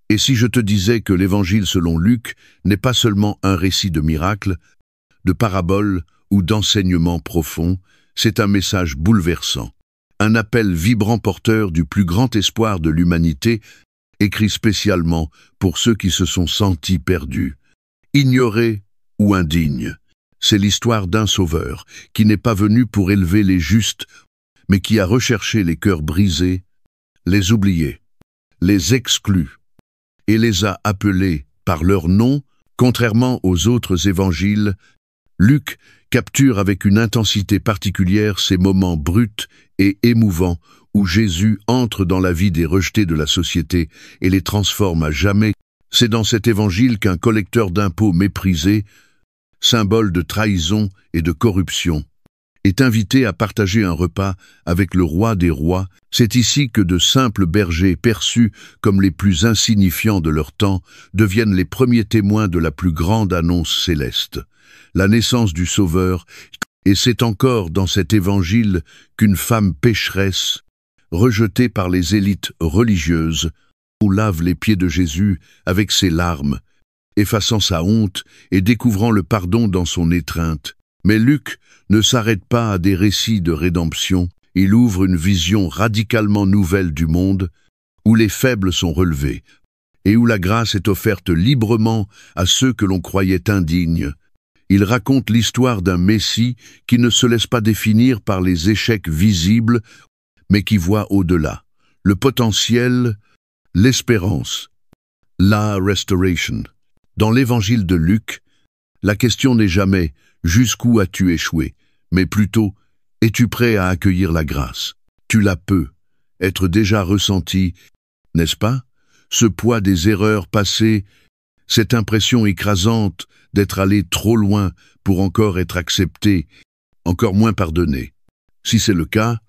Et si je te disais que l'Évangile selon Luc n'est pas seulement un récit de miracles, de paraboles ou d'enseignements profonds, c'est un message bouleversant, un appel vibrant porteur du plus grand espoir de l'humanité, écrit spécialement pour ceux qui se sont sentis perdus, ignorés ou indignes. C'est l'histoire d'un sauveur qui n'est pas venu pour élever les justes, mais qui a recherché les cœurs brisés, les oubliés, les exclus, et les a appelés par leur nom. Contrairement aux autres évangiles, Luc capture avec une intensité particulière ces moments bruts et émouvants où Jésus entre dans la vie des rejetés de la société et les transforme à jamais. C'est dans cet évangile qu'un collecteur d'impôts méprisé, symbole de trahison et de corruption, est invité à partager un repas avec le roi des rois. C'est ici que de simples bergers perçus comme les plus insignifiants de leur temps deviennent les premiers témoins de la plus grande annonce céleste, la naissance du Sauveur. Et c'est encore dans cet évangile qu'une femme pécheresse, rejetée par les élites religieuses, lave les pieds de Jésus avec ses larmes, effaçant sa honte et découvrant le pardon dans son étreinte. Mais Luc ne s'arrête pas à des récits de rédemption, il ouvre une vision radicalement nouvelle du monde, où les faibles sont relevés, et où la grâce est offerte librement à ceux que l'on croyait indignes. Il raconte l'histoire d'un Messie qui ne se laisse pas définir par les échecs visibles, mais qui voit au-delà, le potentiel, l'espérance, la restoration. Dans l'évangile de Luc, la question n'est jamais « jusqu'où as-tu échoué ?», mais plutôt « es-tu prêt à accueillir la grâce ?» Tu la peux être déjà ressenti, n'est-ce pas? Ce poids des erreurs passées, cette impression écrasante d'être allé trop loin pour encore être accepté, encore moins pardonné. Si c'est le cas,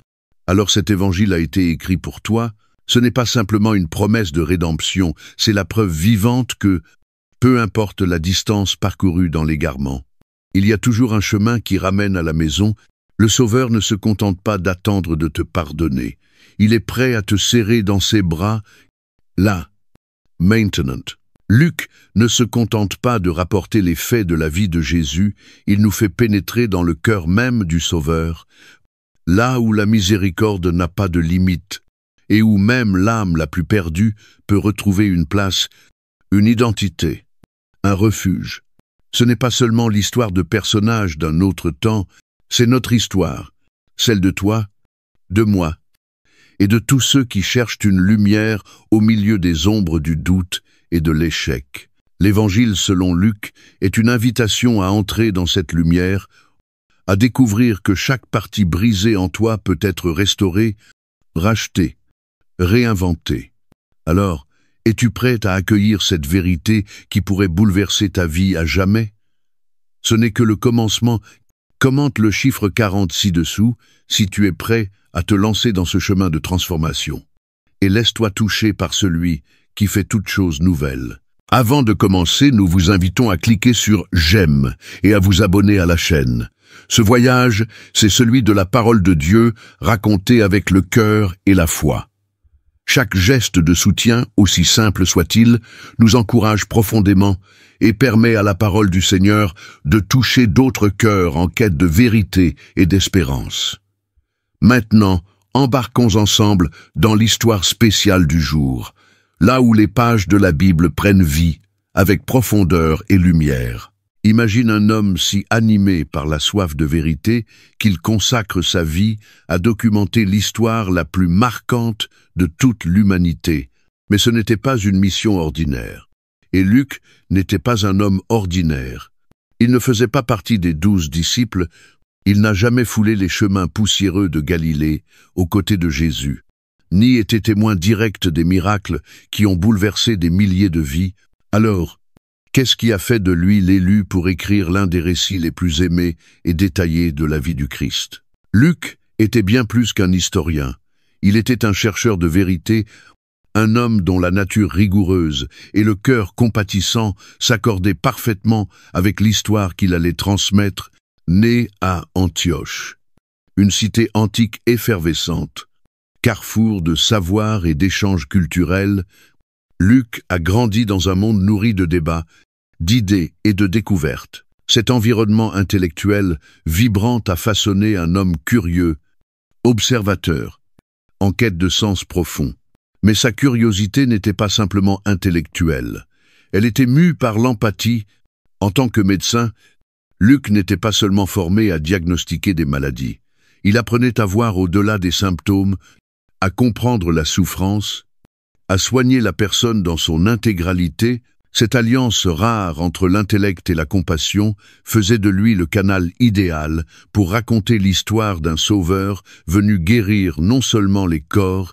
alors cet évangile a été écrit pour toi. Ce n'est pas simplement une promesse de rédemption, c'est la preuve vivante que, peu importe la distance parcourue dans l'égarement, il y a toujours un chemin qui ramène à la maison. Le Sauveur ne se contente pas d'attendre de te pardonner. Il est prêt à te serrer dans ses bras, là, maintenant. Luc ne se contente pas de rapporter les faits de la vie de Jésus, il nous fait pénétrer dans le cœur même du Sauveur, là où la miséricorde n'a pas de limite, et où même l'âme la plus perdue peut retrouver une place, une identité, un refuge. Ce n'est pas seulement l'histoire de personnages d'un autre temps, c'est notre histoire, celle de toi, de moi, et de tous ceux qui cherchent une lumière au milieu des ombres du doute et de l'échec. L'Évangile selon Luc est une invitation à entrer dans cette lumière, à découvrir que chaque partie brisée en toi peut être restaurée, rachetée, réinventée. Alors, es-tu prête à accueillir cette vérité qui pourrait bouleverser ta vie à jamais? Ce n'est que le commencement. Commente le chiffre 40 ci-dessous si tu es prêt à te lancer dans ce chemin de transformation. Et laisse-toi toucher par celui qui fait toutes choses nouvelles. Avant de commencer, nous vous invitons à cliquer sur « J'aime » et à vous abonner à la chaîne. Ce voyage, c'est celui de la parole de Dieu racontée avec le cœur et la foi. Chaque geste de soutien, aussi simple soit-il, nous encourage profondément et permet à la parole du Seigneur de toucher d'autres cœurs en quête de vérité et d'espérance. Maintenant, embarquons ensemble dans l'histoire spéciale du jour, là où les pages de la Bible prennent vie, avec profondeur et lumière. Imagine un homme si animé par la soif de vérité qu'il consacre sa vie à documenter l'histoire la plus marquante de toute l'humanité. Mais ce n'était pas une mission ordinaire. Et Luc n'était pas un homme ordinaire. Il ne faisait pas partie des 12 disciples. Il n'a jamais foulé les chemins poussiéreux de Galilée aux côtés de Jésus, ni été témoin direct des miracles qui ont bouleversé des milliers de vies. Alors, qu'est-ce qui a fait de lui l'élu pour écrire l'un des récits les plus aimés et détaillés de la vie du Christ? Luc était bien plus qu'un historien. Il était un chercheur de vérité, un homme dont la nature rigoureuse et le cœur compatissant s'accordaient parfaitement avec l'histoire qu'il allait transmettre, né à Antioche, une cité antique effervescente, carrefour de savoir et d'échanges culturels. Luc a grandi dans un monde nourri de débats, d'idées et de découvertes. Cet environnement intellectuel vibrant a façonné un homme curieux, observateur, en quête de sens profond. Mais sa curiosité n'était pas simplement intellectuelle. Elle était mue par l'empathie. En tant que médecin, Luc n'était pas seulement formé à diagnostiquer des maladies. Il apprenait à voir au-delà des symptômes, à comprendre la souffrance, à soigner la personne dans son intégralité. Cette alliance rare entre l'intellect et la compassion faisait de lui le canal idéal pour raconter l'histoire d'un sauveur venu guérir non seulement les corps,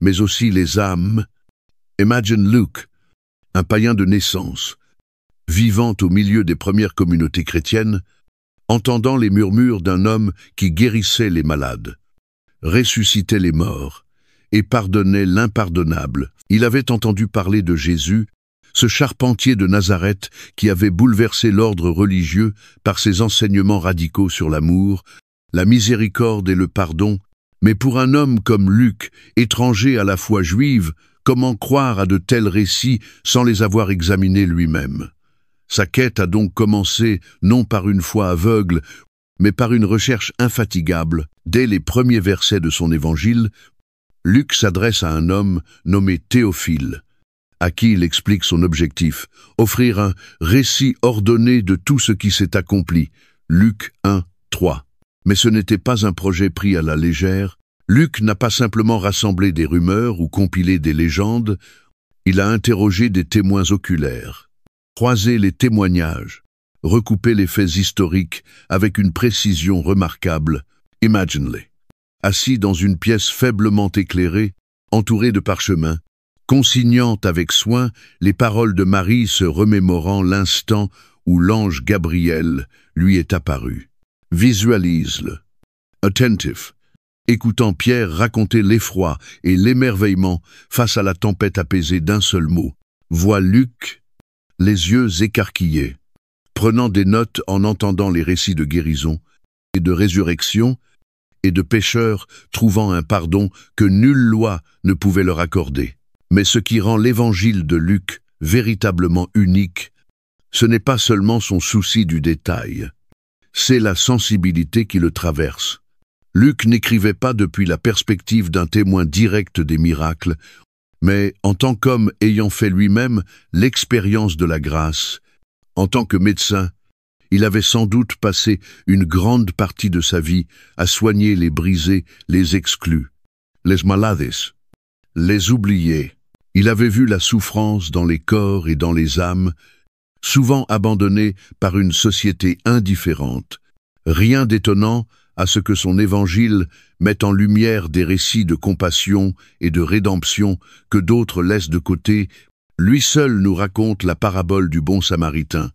mais aussi les âmes. Imagine Luke, un païen de naissance, vivant au milieu des premières communautés chrétiennes, entendant les murmures d'un homme qui guérissait les malades, ressuscitait les morts et pardonnait l'impardonnable. Il avait entendu parler de Jésus, ce charpentier de Nazareth qui avait bouleversé l'ordre religieux par ses enseignements radicaux sur l'amour, la miséricorde et le pardon. Mais pour un homme comme Luc, étranger à la foi juive, comment croire à de tels récits sans les avoir examinés lui-même? Sa quête a donc commencé non par une foi aveugle, mais par une recherche infatigable. Dès les premiers versets de son évangile, Luc s'adresse à un homme nommé Théophile, à qui il explique son objectif, offrir un récit ordonné de tout ce qui s'est accompli. Luc 1, 3. Mais ce n'était pas un projet pris à la légère. Luc n'a pas simplement rassemblé des rumeurs ou compilé des légendes, il a interrogé des témoins oculaires, croisé les témoignages, recoupé les faits historiques avec une précision remarquable. Imagine-les. Assis dans une pièce faiblement éclairée, entouré de parchemins, consignant avec soin les paroles de Marie se remémorant l'instant où l'ange Gabriel lui est apparu. Visualise-le. Attentif, écoutant Pierre raconter l'effroi et l'émerveillement face à la tempête apaisée d'un seul mot. Voit Luc, les yeux écarquillés, prenant des notes en entendant les récits de guérison et de résurrection et de pécheurs trouvant un pardon que nulle loi ne pouvait leur accorder. Mais ce qui rend l'évangile de Luc véritablement unique, ce n'est pas seulement son souci du détail, c'est la sensibilité qui le traverse. Luc n'écrivait pas depuis la perspective d'un témoin direct des miracles, mais en tant qu'homme ayant fait lui-même l'expérience de la grâce. En tant que médecin, il avait sans doute passé une grande partie de sa vie à soigner les brisés, les exclus, les malades, les oubliés. Il avait vu la souffrance dans les corps et dans les âmes, souvent abandonnés par une société indifférente. Rien d'étonnant à ce que son évangile mette en lumière des récits de compassion et de rédemption que d'autres laissent de côté. Lui seul nous raconte la parabole du bon samaritain,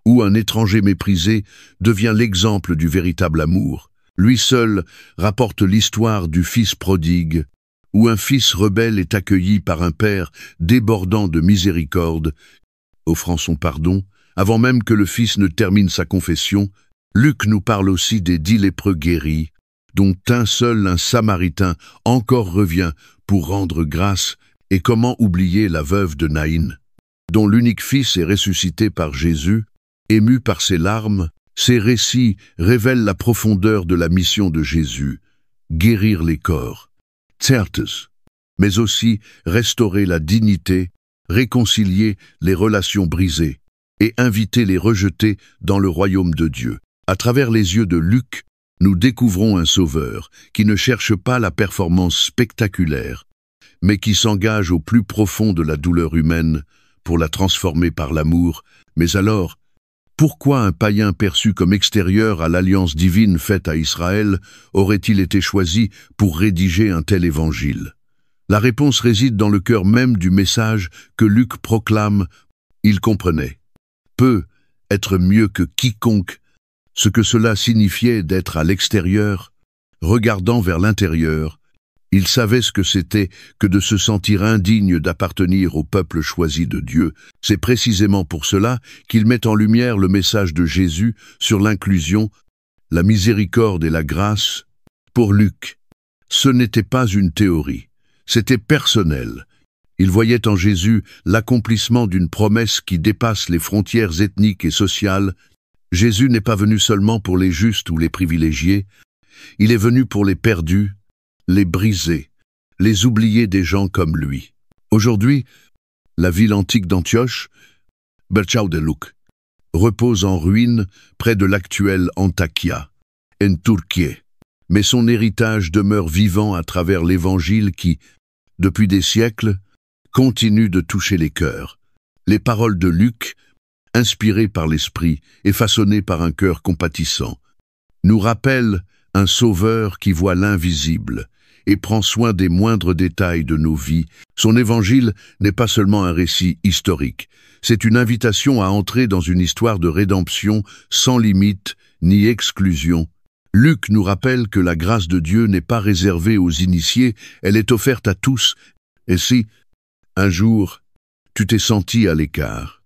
où un étranger méprisé devient l'exemple du véritable amour. Lui seul rapporte l'histoire du fils prodigue, où un fils rebelle est accueilli par un père débordant de miséricorde, offrant son pardon, avant même que le fils ne termine sa confession. Luc nous parle aussi des 10 lépreux guéris, dont un samaritain encore revient pour rendre grâce, et comment oublier la veuve de Naïn, dont l'unique fils est ressuscité par Jésus. Ému par ses larmes, ces récits révèlent la profondeur de la mission de Jésus, guérir les corps, certes, mais aussi restaurer la dignité, réconcilier les relations brisées et inviter les rejetés dans le royaume de Dieu. À travers les yeux de Luc, nous découvrons un sauveur qui ne cherche pas la performance spectaculaire, mais qui s'engage au plus profond de la douleur humaine pour la transformer par l'amour. Mais alors, pourquoi un païen perçu comme extérieur à l'alliance divine faite à Israël aurait-il été choisi pour rédiger un tel évangile? La réponse réside dans le cœur même du message que Luc proclame. Il comprenait, peut être mieux que quiconque, ce que cela signifiait d'être à l'extérieur, regardant vers l'intérieur. Il savait ce que c'était que de se sentir indigne d'appartenir au peuple choisi de Dieu. C'est précisément pour cela qu'il met en lumière le message de Jésus sur l'inclusion, la miséricorde et la grâce. Pour Luc, ce n'était pas une théorie, c'était personnel. Il voyait en Jésus l'accomplissement d'une promesse qui dépasse les frontières ethniques et sociales. Jésus n'est pas venu seulement pour les justes ou les privilégiés, il est venu pour les perdus, les brisés, les oubliés des gens comme lui. Aujourd'hui, la ville antique d'Antioche, Berçaudeluk, repose en ruine près de l'actuelle Antakya, en Turquie. Mais son héritage demeure vivant à travers l'Évangile qui, depuis des siècles, continue de toucher les cœurs. Les paroles de Luc, inspirées par l'Esprit et façonnées par un cœur compatissant, nous rappellent un Sauveur qui voit l'invisible et prend soin des moindres détails de nos vies. Son Évangile n'est pas seulement un récit historique, c'est une invitation à entrer dans une histoire de rédemption sans limite ni exclusion. Luc nous rappelle que la grâce de Dieu n'est pas réservée aux initiés, elle est offerte à tous. Et si, un jour, tu t'es senti à l'écart,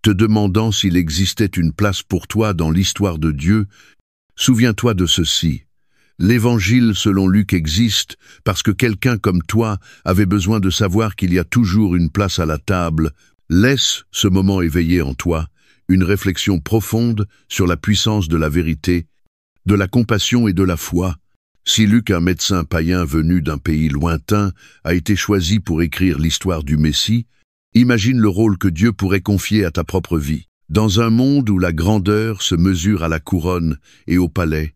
te demandant s'il existait une place pour toi dans l'histoire de Dieu, souviens-toi de ceci. L'Évangile selon Luc existe parce que quelqu'un comme toi avait besoin de savoir qu'il y a toujours une place à la table. Laisse ce moment éveiller en toi une réflexion profonde sur la puissance de la vérité, de la compassion et de la foi. Si Luc, un médecin païen venu d'un pays lointain, a été choisi pour écrire l'histoire du Messie, imagine le rôle que Dieu pourrait confier à ta propre vie. Dans un monde où la grandeur se mesure à la couronne et au palais,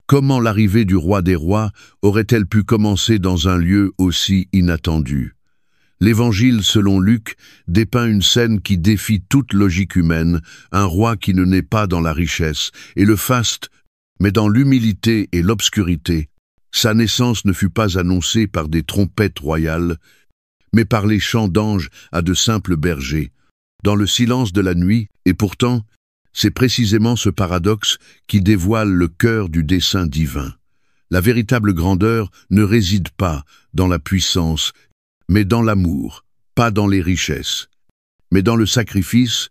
comment l'arrivée du roi des rois aurait-elle pu commencer dans un lieu aussi inattendu? L'Évangile selon Luc dépeint une scène qui défie toute logique humaine, un roi qui ne naît pas dans la richesse et le faste, mais dans l'humilité et l'obscurité. Sa naissance ne fut pas annoncée par des trompettes royales, mais par les chants d'anges à de simples bergers, dans le silence de la nuit, et pourtant, c'est précisément ce paradoxe qui dévoile le cœur du dessein divin. La véritable grandeur ne réside pas dans la puissance, mais dans l'amour, pas dans les richesses, mais dans le sacrifice.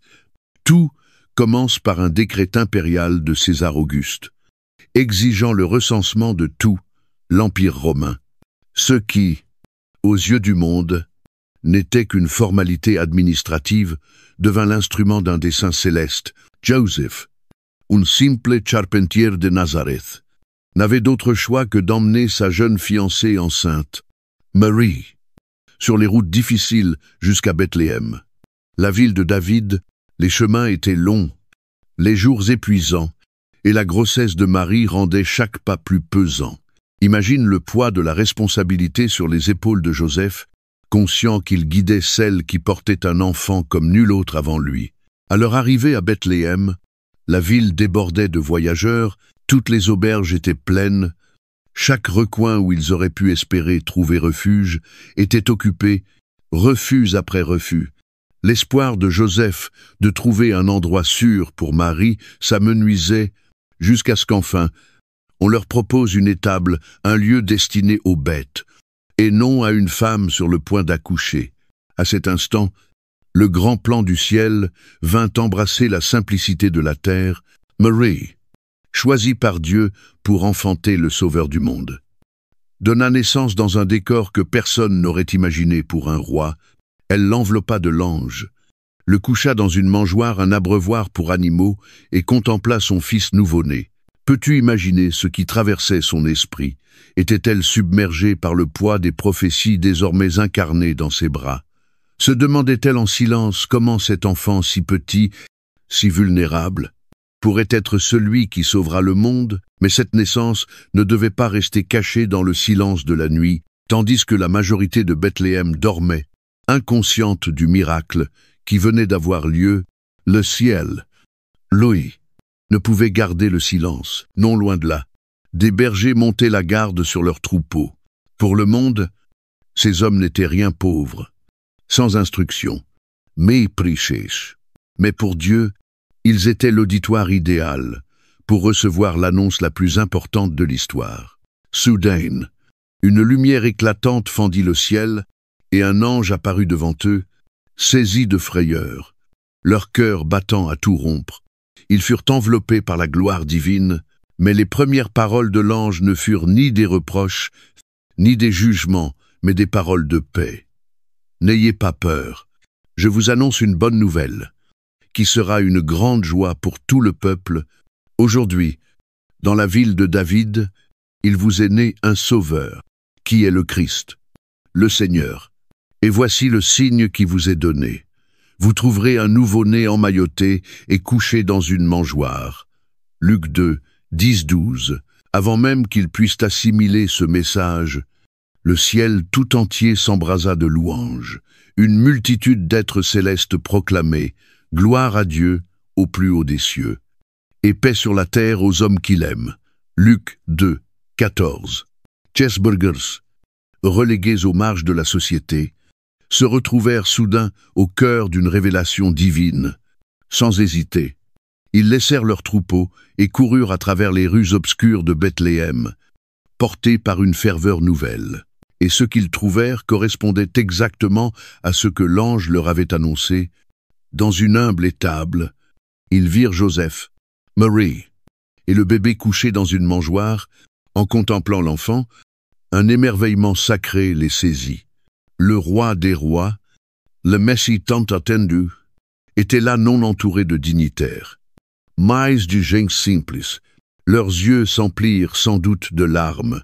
Tout commence par un décret impérial de César Auguste, exigeant le recensement de tout l'Empire romain. Ce qui, aux yeux du monde, n'était qu'une formalité administrative, devint l'instrument d'un dessein céleste. Joseph, un simple charpentier de Nazareth, n'avait d'autre choix que d'emmener sa jeune fiancée enceinte, Marie, sur les routes difficiles jusqu'à Bethléem. La ville de David, les chemins étaient longs, les jours épuisants, et la grossesse de Marie rendait chaque pas plus pesant. Imagine le poids de la responsabilité sur les épaules de Joseph, conscient qu'il guidait celle qui portait un enfant comme nul autre avant lui. À leur arrivée à Bethléem, la ville débordait de voyageurs, toutes les auberges étaient pleines, chaque recoin où ils auraient pu espérer trouver refuge était occupé, refus après refus. L'espoir de Joseph de trouver un endroit sûr pour Marie s'amenuisait jusqu'à ce qu'enfin, on leur propose une étable, un lieu destiné aux bêtes, et non à une femme sur le point d'accoucher. À cet instant, le grand plan du ciel vint embrasser la simplicité de la terre. Marie, choisie par Dieu pour enfanter le Sauveur du monde, donna naissance dans un décor que personne n'aurait imaginé pour un roi. Elle l'enveloppa de l'ange, le coucha dans une mangeoire, un abreuvoir pour animaux, et contempla son fils nouveau-né. Peux-tu imaginer ce qui traversait son esprit? Était-elle submergée par le poids des prophéties désormais incarnées dans ses bras? Se demandait-elle en silence comment cet enfant si petit, si vulnérable, pourrait être celui qui sauvera le monde? Mais cette naissance ne devait pas rester cachée dans le silence de la nuit, tandis que la majorité de Bethléem dormait, inconsciente du miracle qui venait d'avoir lieu. Le ciel, l'œil, ne pouvait garder le silence, non loin de là. Des bergers montaient la garde sur leurs troupeaux. Pour le monde, ces hommes n'étaient rien pauvres, sans instruction, mais prêchés. Mais pour Dieu, ils étaient l'auditoire idéal pour recevoir l'annonce la plus importante de l'histoire. Soudain, une lumière éclatante fendit le ciel, et un ange apparut devant eux, saisis de frayeur, leur cœur battant à tout rompre. Ils furent enveloppés par la gloire divine, mais les premières paroles de l'ange ne furent ni des reproches, ni des jugements, mais des paroles de paix. N'ayez pas peur. Je vous annonce une bonne nouvelle, qui sera une grande joie pour tout le peuple. Aujourd'hui, dans la ville de David, il vous est né un sauveur, qui est le Christ, le Seigneur. Et voici le signe qui vous est donné. Vous trouverez un nouveau-né emmailloté et couché dans une mangeoire. Luc 2, 10-12. Avant même qu'ils puissent assimiler ce message, le ciel tout entier s'embrasa de louanges. Une multitude d'êtres célestes proclamait « Gloire à Dieu au plus haut des cieux, et paix sur la terre aux hommes qu'il aime. » Luc 2, 14. Cheeseburgers, relégués aux marges de la société, se retrouvèrent soudain au cœur d'une révélation divine. Sans hésiter, ils laissèrent leurs troupeaux et coururent à travers les rues obscures de Bethléem, portés par une ferveur nouvelle. Et ce qu'ils trouvèrent correspondait exactement à ce que l'ange leur avait annoncé. Dans une humble étable, ils virent Joseph, Marie, et le bébé couché dans une mangeoire. En contemplant l'enfant, un émerveillement sacré les saisit. Le roi des rois, le Messie tant attendu, était là non entouré de dignitaires. Mais du gens simples, leurs yeux s'emplirent sans doute de larmes,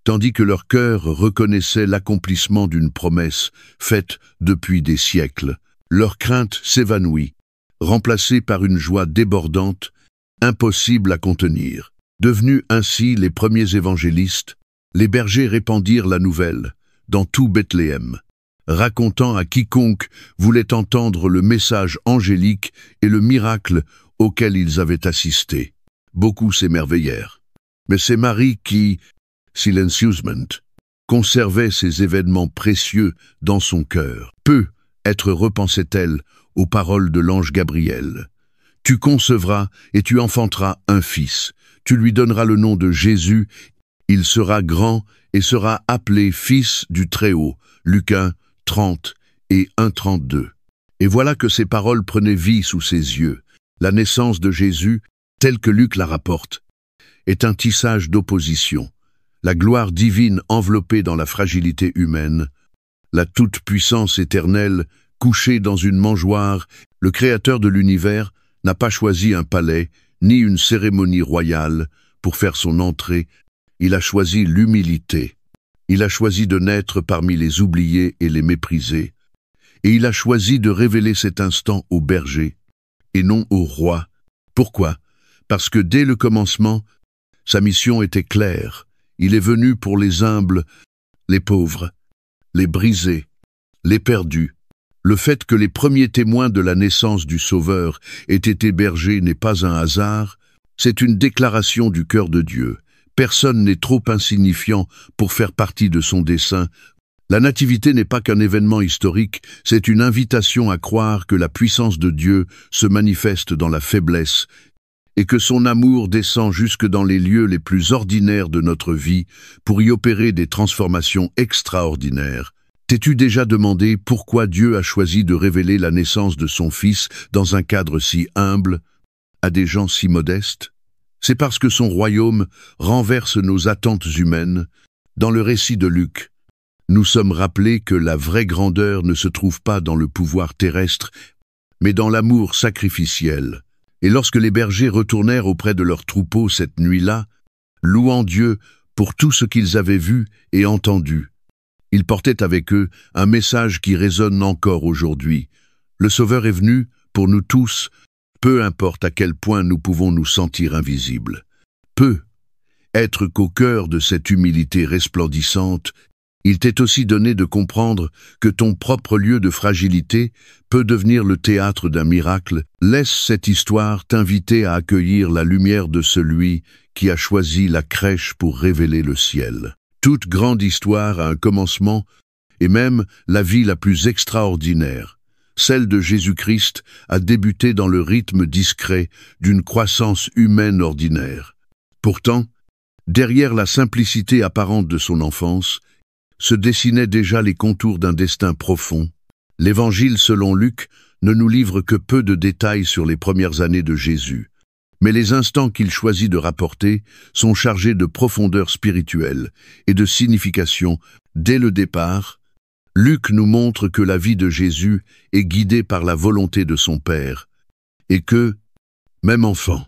tandis que leur cœur reconnaissait l'accomplissement d'une promesse faite depuis des siècles. Leur crainte s'évanouit, remplacée par une joie débordante, impossible à contenir. Devenus ainsi les premiers évangélistes, les bergers répandirent la nouvelle dans tout Bethléem, racontant à quiconque voulait entendre le message angélique et le miracle auquel ils avaient assisté. Beaucoup s'émerveillèrent. Mais c'est Marie qui, silencieusement, conservait ces événements précieux dans son cœur. Peu être repensait-elle aux paroles de l'ange Gabriel. « Tu concevras et tu enfanteras un fils. Tu lui donneras le nom de Jésus. Il sera grand et sera appelé Fils du Très-Haut. » Luc 1, 30 et 1, 32. Et voilà que ces paroles prenaient vie sous ses yeux. La naissance de Jésus, telle que Luc la rapporte, est un tissage d'opposition. La gloire divine enveloppée dans la fragilité humaine, la toute-puissance éternelle couchée dans une mangeoire, le Créateur de l'univers n'a pas choisi un palais ni une cérémonie royale pour faire son entrée. Il a choisi l'humilité. Il a choisi de naître parmi les oubliés et les méprisés. Et il a choisi de révéler cet instant aux bergers et non aux rois. Pourquoi? Parce que dès le commencement, sa mission était claire. Il est venu pour les humbles, les pauvres, les brisés, les perdus. Le fait que les premiers témoins de la naissance du Sauveur aient été bergers n'est pas un hasard, c'est une déclaration du cœur de Dieu. Personne n'est trop insignifiant pour faire partie de son dessein. La nativité n'est pas qu'un événement historique, c'est une invitation à croire que la puissance de Dieu se manifeste dans la faiblesse et que son amour descend jusque dans les lieux les plus ordinaires de notre vie pour y opérer des transformations extraordinaires. T'es-tu déjà demandé pourquoi Dieu a choisi de révéler la naissance de son Fils dans un cadre si humble, à des gens si modestes? C'est parce que son royaume renverse nos attentes humaines. Dans le récit de Luc, nous sommes rappelés que la vraie grandeur ne se trouve pas dans le pouvoir terrestre, mais dans l'amour sacrificiel. Et lorsque les bergers retournèrent auprès de leurs troupeaux cette nuit-là, louant Dieu pour tout ce qu'ils avaient vu et entendu, ils portaient avec eux un message qui résonne encore aujourd'hui. Le Sauveur est venu pour nous tous, peu importe à quel point nous pouvons nous sentir invisibles. Peu être qu'au cœur de cette humilité resplendissante, il t'est aussi donné de comprendre que ton propre lieu de fragilité peut devenir le théâtre d'un miracle. Laisse cette histoire t'inviter à accueillir la lumière de celui qui a choisi la crèche pour révéler le ciel. Toute grande histoire a un commencement, et même la vie la plus extraordinaire, celle de Jésus-Christ, a débuté dans le rythme discret d'une croissance humaine ordinaire. Pourtant, derrière la simplicité apparente de son enfance, se dessinaient déjà les contours d'un destin profond. L'Évangile selon Luc ne nous livre que peu de détails sur les premières années de Jésus, mais les instants qu'il choisit de rapporter sont chargés de profondeur spirituelle et de signification. Dès le départ, Luc nous montre que la vie de Jésus est guidée par la volonté de son Père, et que, même enfant,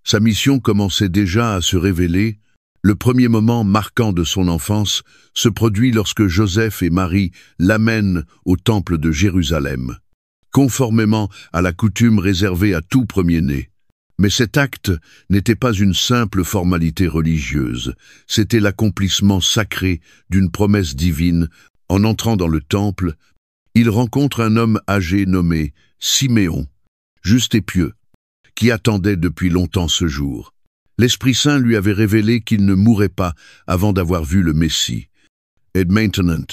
sa mission commençait déjà à se révéler. Le premier moment marquant de son enfance se produit lorsque Joseph et Marie l'amènent au temple de Jérusalem, conformément à la coutume réservée à tout premier-né. Mais cet acte n'était pas une simple formalité religieuse, c'était l'accomplissement sacré d'une promesse divine. En entrant dans le temple, il rencontre un homme âgé nommé Siméon, juste et pieux, qui attendait depuis longtemps ce jour. L'Esprit Saint lui avait révélé qu'il ne mourrait pas avant d'avoir vu le Messie. Et maintenant,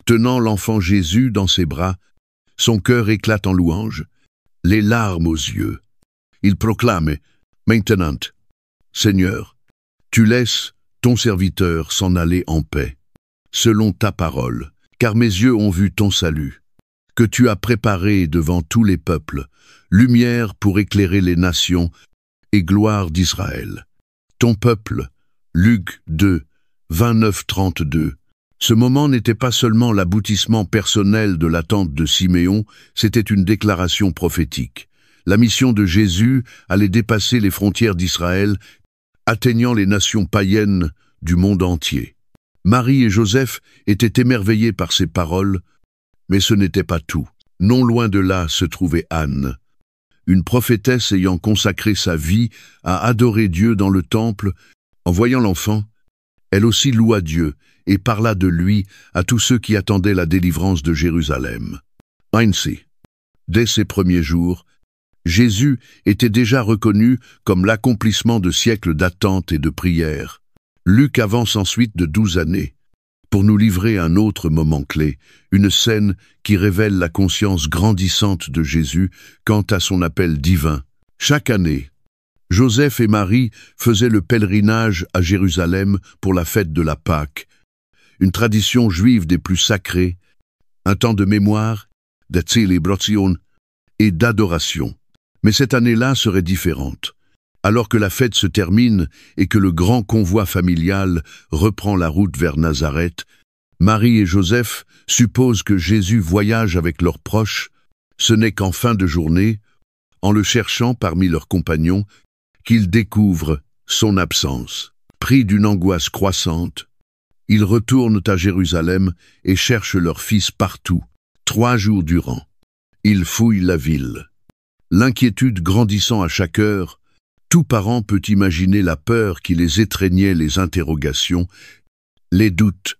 tenant l'enfant Jésus dans ses bras, son cœur éclate en louange, les larmes aux yeux. Il proclame, maintenant, Seigneur, tu laisses ton serviteur s'en aller en paix, selon ta parole, car mes yeux ont vu ton salut, que tu as préparé devant tous les peuples, lumière pour éclairer les nations et gloire d'Israël. Ton peuple, Luc 2, 29-32. Ce moment n'était pas seulement l'aboutissement personnel de l'attente de Siméon, c'était une déclaration prophétique. La mission de Jésus allait dépasser les frontières d'Israël, atteignant les nations païennes du monde entier. Marie et Joseph étaient émerveillés par ces paroles, mais ce n'était pas tout. Non loin de là se trouvait Anne, une prophétesse ayant consacré sa vie à adorer Dieu dans le temple. En voyant l'enfant, elle aussi loua Dieu et parla de lui à tous ceux qui attendaient la délivrance de Jérusalem. Ainsi, dès ses premiers jours, Jésus était déjà reconnu comme l'accomplissement de siècles d'attente et de prière. Luc avance ensuite de 12 années pour nous livrer un autre moment clé, une scène qui révèle la conscience grandissante de Jésus quant à son appel divin. Chaque année, Joseph et Marie faisaient le pèlerinage à Jérusalem pour la fête de la Pâque, une tradition juive des plus sacrées, un temps de mémoire, de célébration et d'adoration. Mais cette année-là serait différente. Alors que la fête se termine et que le grand convoi familial reprend la route vers Nazareth, Marie et Joseph supposent que Jésus voyage avec leurs proches. Ce n'est qu'en fin de journée, en le cherchant parmi leurs compagnons, qu'ils découvrent son absence. Pris d'une angoisse croissante, ils retournent à Jérusalem et cherchent leur fils partout, 3 jours durant. Ils fouillent la ville. L'inquiétude grandissant à chaque heure, tout parent peut imaginer la peur qui les étreignait, les interrogations, les doutes,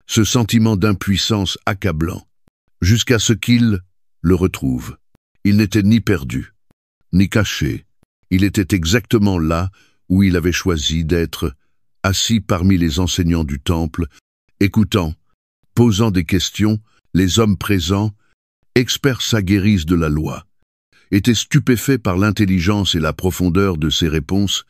ce sentiment d'impuissance accablant, jusqu'à ce qu'ils le retrouvent. Il n'était ni perdu, ni caché. Il était exactement là où il avait choisi d'être, assis parmi les enseignants du temple, écoutant, posant des questions, les hommes présents, experts s'aguerrissent de la loi, étaient stupéfaits par l'intelligence et la profondeur de ses réponses.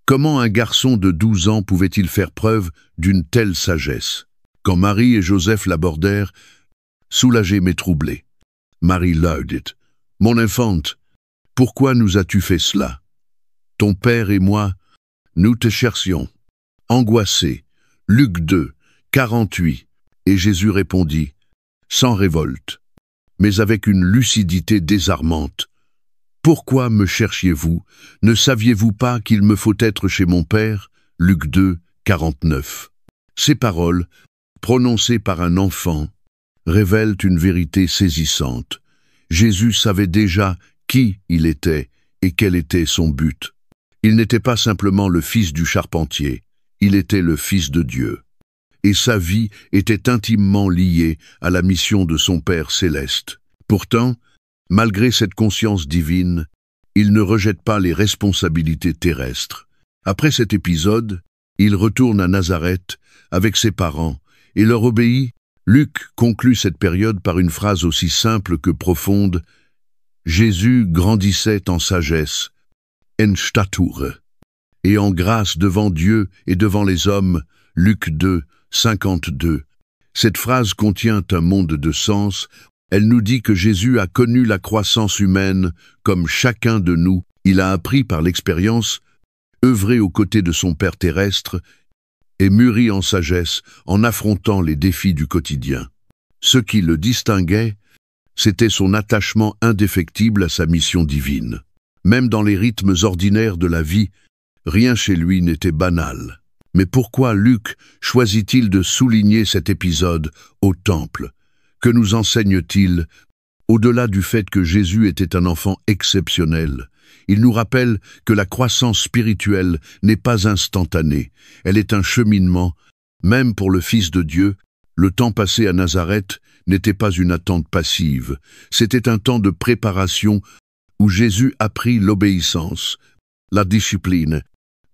Comment un garçon de 12 ans pouvait-il faire preuve d'une telle sagesse? Quand Marie et Joseph l'abordèrent, soulagés mais troublés, Marie leur dit, « Mon infante, pourquoi nous as-tu fait cela? Ton père et moi, nous te cherchions. » Angoissés, Luc 2, 48, et Jésus répondit, sans révolte, mais avec une lucidité désarmante. « Pourquoi me cherchiez-vous? Ne saviez-vous pas qu'il me faut être chez mon Père » Luc 2, 49. Ces paroles, prononcées par un enfant, révèlent une vérité saisissante. Jésus savait déjà qui il était et quel était son but. Il n'était pas simplement le fils du charpentier, il était le Fils de Dieu. Et sa vie était intimement liée à la mission de son Père céleste. Pourtant, malgré cette conscience divine, il ne rejette pas les responsabilités terrestres. Après cet épisode, il retourne à Nazareth avec ses parents et leur obéit. Luc conclut cette période par une phrase aussi simple que profonde. Jésus grandissait en sagesse, en stature, et en grâce devant Dieu et devant les hommes. Luc 2, 52. Cette phrase contient un monde de sens. Elle nous dit que Jésus a connu la croissance humaine comme chacun de nous. Il a appris par l'expérience, œuvré aux côtés de son Père terrestre et mûri en sagesse en affrontant les défis du quotidien. Ce qui le distinguait, c'était son attachement indéfectible à sa mission divine. Même dans les rythmes ordinaires de la vie, rien chez lui n'était banal. Mais pourquoi Luc choisit-il de souligner cet épisode au temple? Que nous enseigne-t-il? Au-delà du fait que Jésus était un enfant exceptionnel, il nous rappelle que la croissance spirituelle n'est pas instantanée, elle est un cheminement. Même pour le Fils de Dieu, le temps passé à Nazareth n'était pas une attente passive, c'était un temps de préparation où Jésus apprit l'obéissance, la discipline,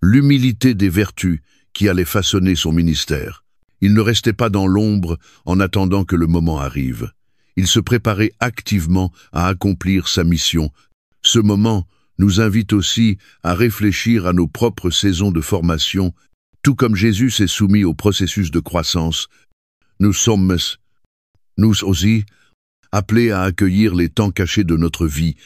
l'humilité des vertus qui allaient façonner son ministère. Il ne restait pas dans l'ombre en attendant que le moment arrive. Il se préparait activement à accomplir sa mission. Ce moment nous invite aussi à réfléchir à nos propres saisons de formation. Tout comme Jésus s'est soumis au processus de croissance, nous sommes, nous aussi, appelés à accueillir les temps cachés de notre vie,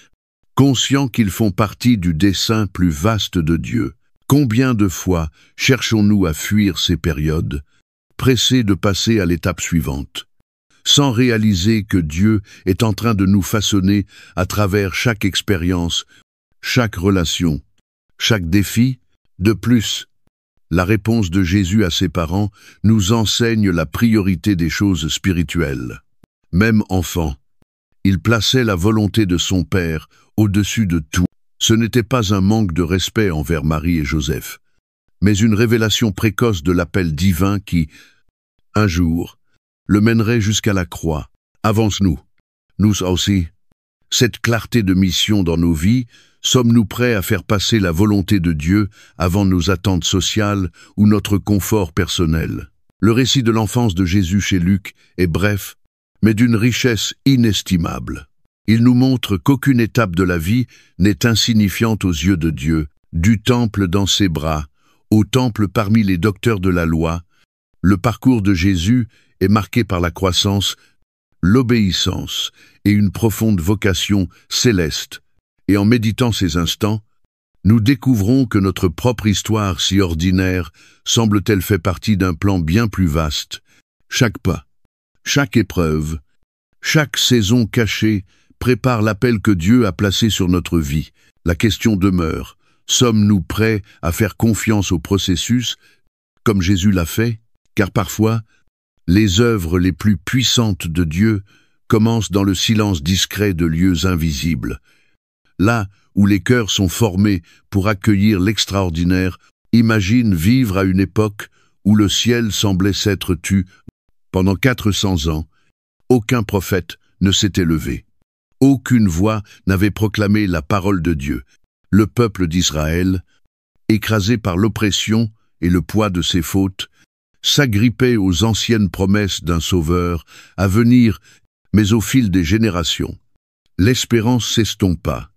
conscients qu'ils font partie du dessein plus vaste de Dieu. Combien de fois cherchons-nous à fuir ces périodes, pressés de passer à l'étape suivante, sans réaliser que Dieu est en train de nous façonner à travers chaque expérience, chaque relation, chaque défi? De plus, la réponse de Jésus à ses parents nous enseigne la priorité des choses spirituelles. Même enfant, il plaçait la volonté de son Père au-dessus de tout. Ce n'était pas un manque de respect envers Marie et Joseph, mais une révélation précoce de l'appel divin qui, un jour, le mènerait jusqu'à la croix. Avance-nous, nous aussi. Cette clarté de mission dans nos vies, sommes-nous prêts à faire passer la volonté de Dieu avant nos attentes sociales ou notre confort personnel? Le récit de l'enfance de Jésus chez Luc est bref, mais d'une richesse inestimable. Il nous montre qu'aucune étape de la vie n'est insignifiante aux yeux de Dieu, du temple dans ses bras, au temple parmi les docteurs de la loi. Le parcours de Jésus est marqué par la croissance, l'obéissance et une profonde vocation céleste. Et en méditant ces instants, nous découvrons que notre propre histoire si ordinaire semble-t-elle fait partie d'un plan bien plus vaste. Chaque pas, chaque épreuve, chaque saison cachée prépare l'appel que Dieu a placé sur notre vie. La question demeure, sommes-nous prêts à faire confiance au processus, comme Jésus l'a fait? Car parfois, les œuvres les plus puissantes de Dieu commencent dans le silence discret de lieux invisibles. Là où les cœurs sont formés pour accueillir l'extraordinaire, imagine vivre à une époque où le ciel semblait s'être tu. Pendant 400 ans, aucun prophète ne s'était levé. Aucune voix n'avait proclamé la parole de Dieu. Le peuple d'Israël, écrasé par l'oppression et le poids de ses fautes, s'agrippait aux anciennes promesses d'un sauveur à venir, mais au fil des générations, l'espérance s'estompa,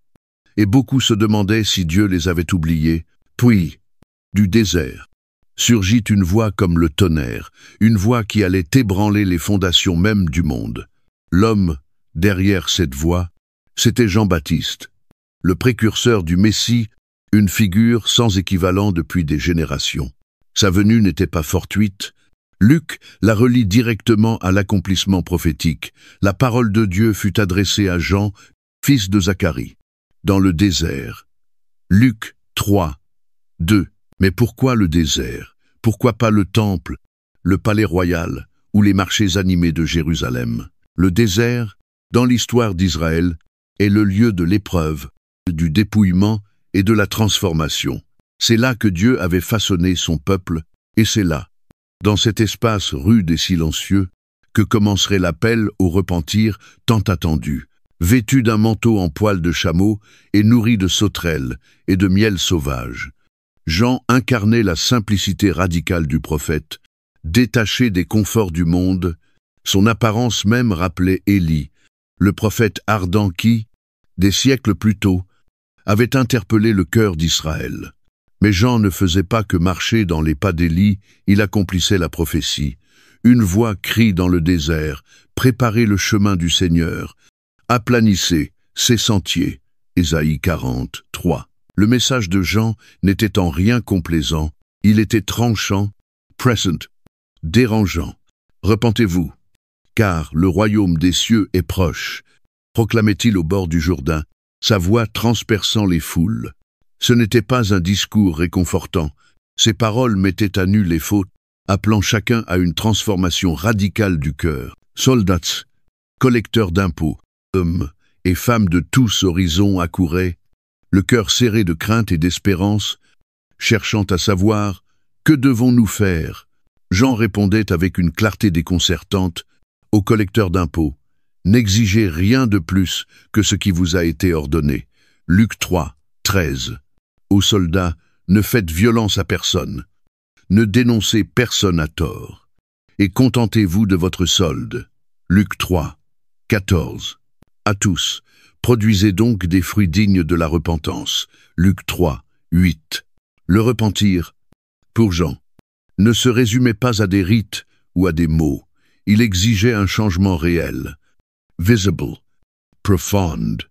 et beaucoup se demandaient si Dieu les avait oubliés. Puis, du désert, surgit une voix comme le tonnerre, une voix qui allait ébranler les fondations même du monde. L'homme, derrière cette voix, c'était Jean-Baptiste, le précurseur du Messie, une figure sans équivalent depuis des générations. Sa venue n'était pas fortuite. Luc la relie directement à l'accomplissement prophétique. La parole de Dieu fut adressée à Jean, fils de Zacharie, dans le désert. Luc 3, 2. Mais pourquoi le désert? Pourquoi pas le temple, le palais royal ou les marchés animés de Jérusalem? Le désert, dans l'histoire d'Israël, est le lieu de l'épreuve, du dépouillement et de la transformation. C'est là que Dieu avait façonné son peuple, et c'est là, dans cet espace rude et silencieux, que commencerait l'appel au repentir tant attendu. Vêtu d'un manteau en poil de chameau et nourri de sauterelles et de miel sauvage, Jean incarnait la simplicité radicale du prophète, détaché des conforts du monde. Son apparence même rappelait Élie, le prophète ardent qui, des siècles plus tôt, avait interpellé le cœur d'Israël. Mais Jean ne faisait pas que marcher dans les pas d'Élie, il accomplissait la prophétie. Une voix crie dans le désert, préparez le chemin du Seigneur, aplanissez ses sentiers. Ésaïe 40, 3. Le message de Jean n'était en rien complaisant, il était tranchant, present, dérangeant. Repentez-vous, car le royaume des cieux est proche, proclamait-il au bord du Jourdain, sa voix transperçant les foules. Ce n'était pas un discours réconfortant. Ses paroles mettaient à nu les fautes, appelant chacun à une transformation radicale du cœur. Soldats, collecteurs d'impôts, hommes et femmes de tous horizons accouraient, le cœur serré de crainte et d'espérance, cherchant à savoir « Que devons-nous faire ?» Jean répondait avec une clarté déconcertante aux collecteurs d'impôts. N'exigez rien de plus que ce qui vous a été ordonné. Luc 3, 13. Aux soldats, ne faites violence à personne. Ne dénoncez personne à tort. Et contentez-vous de votre solde. Luc 3, 14. À tous, produisez donc des fruits dignes de la repentance. Luc 3, 8. Le repentir, pour Jean, ne se résumait pas à des rites ou à des mots. Il exigeait un changement réel. Visible, profound.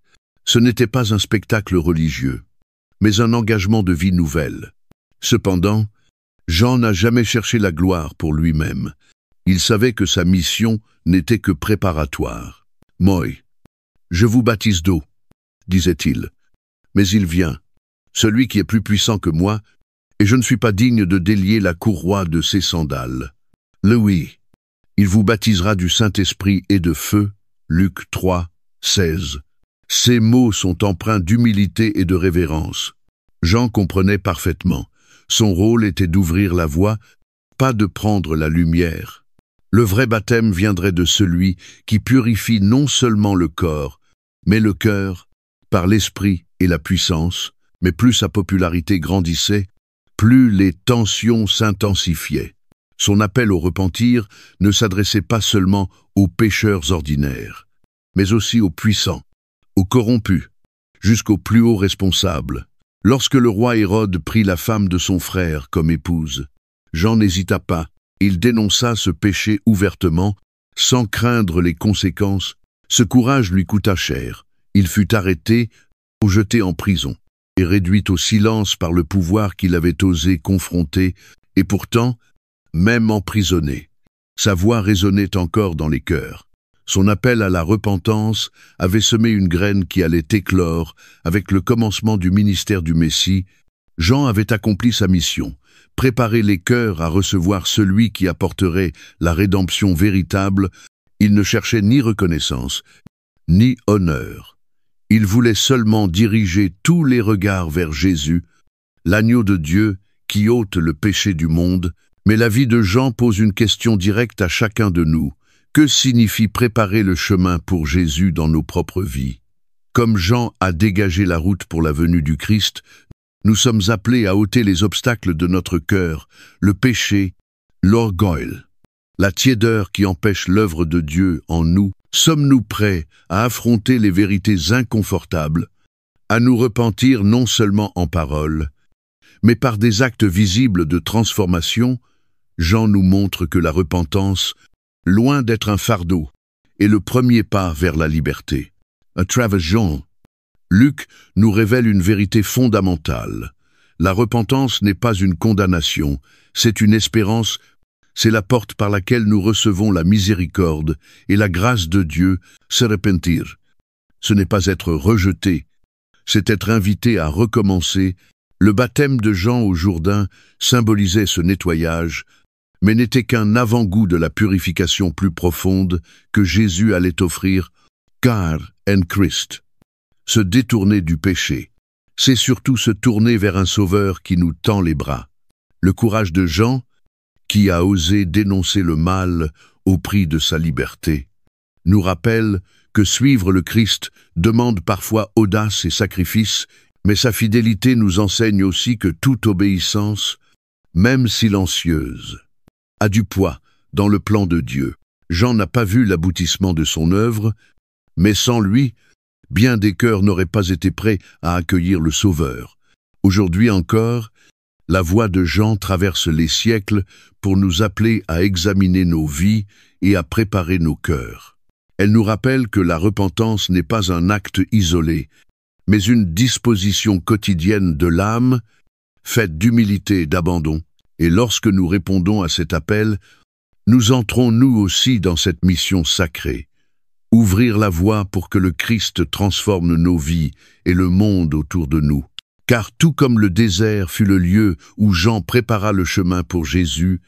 Ce n'était pas un spectacle religieux, mais un engagement de vie nouvelle. Cependant, Jean n'a jamais cherché la gloire pour lui-même. Il savait que sa mission n'était que préparatoire. « Moi, je vous baptise d'eau, disait-il, mais il vient, celui qui est plus puissant que moi, et je ne suis pas digne de délier la courroie de ses sandales. Oui, il vous baptisera du Saint-Esprit et de feu. » Luc 3, 16. Ces mots sont empreints d'humilité et de révérence. Jean comprenait parfaitement. Son rôle était d'ouvrir la voie, pas de prendre la lumière. Le vrai baptême viendrait de celui qui purifie non seulement le corps, mais le cœur, par l'esprit et la puissance. Mais plus sa popularité grandissait, plus les tensions s'intensifiaient. Son appel au repentir ne s'adressait pas seulement aux pécheurs ordinaires, mais aussi aux puissants, aux corrompus, jusqu'aux plus hauts responsables. Lorsque le roi Hérode prit la femme de son frère comme épouse, Jean n'hésita pas. Il dénonça ce péché ouvertement, sans craindre les conséquences. Ce courage lui coûta cher. Il fut arrêté ou jeté en prison, et réduit au silence par le pouvoir qu'il avait osé confronter, et pourtant, même emprisonné, sa voix résonnait encore dans les cœurs. Son appel à la repentance avait semé une graine qui allait éclore avec le commencement du ministère du Messie. Jean avait accompli sa mission, préparer les cœurs à recevoir celui qui apporterait la rédemption véritable. Il ne cherchait ni reconnaissance, ni honneur. Il voulait seulement diriger tous les regards vers Jésus, l'agneau de Dieu qui ôte le péché du monde. Mais la vie de Jean pose une question directe à chacun de nous. Que signifie préparer le chemin pour Jésus dans nos propres vies? Comme Jean a dégagé la route pour la venue du Christ, nous sommes appelés à ôter les obstacles de notre cœur, le péché, l'orgueil, la tiédeur qui empêche l'œuvre de Dieu en nous. Sommes-nous prêts à affronter les vérités inconfortables, à nous repentir non seulement en paroles, mais par des actes visibles de transformation? Jean nous montre que la repentance, loin d'être un fardeau, est le premier pas vers la liberté. À travers Jean, Luc nous révèle une vérité fondamentale. La repentance n'est pas une condamnation, c'est une espérance, c'est la porte par laquelle nous recevons la miséricorde et la grâce de Dieu. Se repentir, ce n'est pas être rejeté, c'est être invité à recommencer. Le baptême de Jean au Jourdain symbolisait ce nettoyage, mais n'était qu'un avant-goût de la purification plus profonde que Jésus allait offrir, car en Christ. Se détourner du péché, c'est surtout se tourner vers un Sauveur qui nous tend les bras. Le courage de Jean, qui a osé dénoncer le mal au prix de sa liberté, nous rappelle que suivre le Christ demande parfois audace et sacrifice, mais sa fidélité nous enseigne aussi que toute obéissance, même silencieuse, a du poids dans le plan de Dieu. Jean n'a pas vu l'aboutissement de son œuvre, mais sans lui, bien des cœurs n'auraient pas été prêts à accueillir le Sauveur. Aujourd'hui encore, la voix de Jean traverse les siècles pour nous appeler à examiner nos vies et à préparer nos cœurs. Elle nous rappelle que la repentance n'est pas un acte isolé, mais une disposition quotidienne de l'âme, faite d'humilité et d'abandon. Et lorsque nous répondons à cet appel, Nous entrons nous aussi dans cette mission sacrée. Ouvrir la voie pour que le Christ transforme nos vies et le monde autour de nous. Car tout comme le désert fut le lieu où Jean prépara le chemin pour Jésus,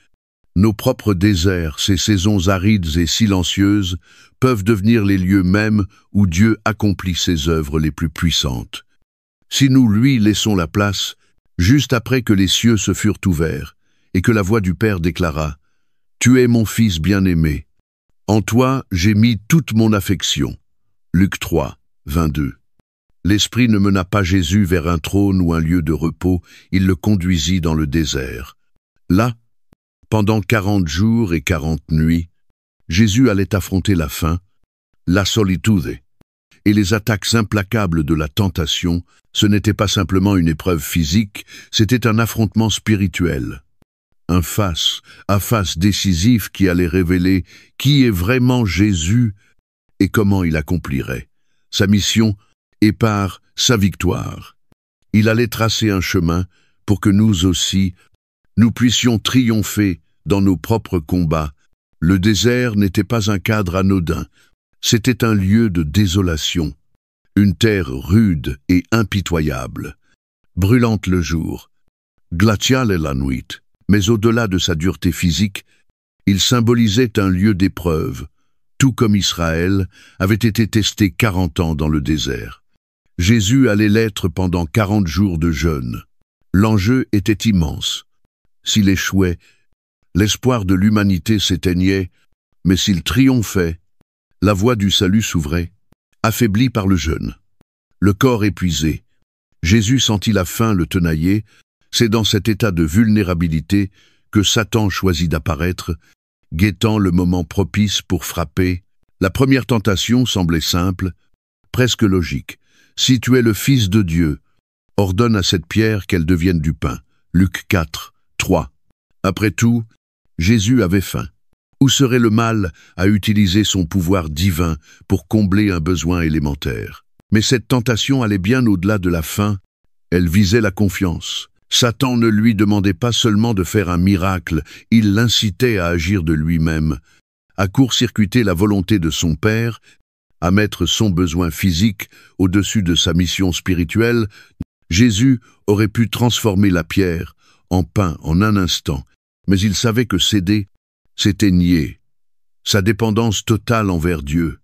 nos propres déserts, ces saisons arides et silencieuses, peuvent devenir les lieux mêmes où Dieu accomplit ses œuvres les plus puissantes. Si nous lui laissons la place, juste après que les cieux se furent ouverts, et que la voix du Père déclara « Tu es mon Fils bien-aimé. En toi j'ai mis toute mon affection. » Luc 3, 22. L'Esprit ne mena pas Jésus vers un trône ou un lieu de repos, il le conduisit dans le désert. Là, pendant 40 jours et 40 nuits, Jésus allait affronter la faim, la solitude et les attaques implacables de la tentation. Ce n'était pas simplement une épreuve physique, c'était un affrontement spirituel. Un face-à-face décisif qui allait révéler qui est vraiment Jésus et comment il accomplirait sa mission et par sa victoire. Il allait tracer un chemin pour que nous aussi, nous puissions triompher dans nos propres combats. Le désert n'était pas un cadre anodin, c'était un lieu de désolation, une terre rude et impitoyable, brûlante le jour, glaciale la nuit, mais au-delà de sa dureté physique, il symbolisait un lieu d'épreuve, tout comme Israël avait été testé 40 ans dans le désert. Jésus allait l'être pendant 40 jours de jeûne. L'enjeu était immense. S'il échouait, l'espoir de l'humanité s'éteignait, mais s'il triomphait, la voie du salut s'ouvrait, affaibli par le jeûne. Le corps épuisé, Jésus sentit la faim le tenailler. C'est dans cet état de vulnérabilité que Satan choisit d'apparaître, guettant le moment propice pour frapper. La première tentation semblait simple, presque logique. Si tu es le Fils de Dieu, ordonne à cette pierre qu'elle devienne du pain. Luc 4, 3. Après tout, Jésus avait faim. Où serait le mal à utiliser son pouvoir divin pour combler un besoin élémentaire? Mais cette tentation allait bien au-delà de la faim, elle visait la confiance. Satan ne lui demandait pas seulement de faire un miracle, il l'incitait à agir de lui-même, à court-circuiter la volonté de son Père, à mettre son besoin physique au-dessus de sa mission spirituelle. Jésus aurait pu transformer la pierre en pain en un instant, mais il savait que céder, c'était nier sa dépendance totale envers Dieu.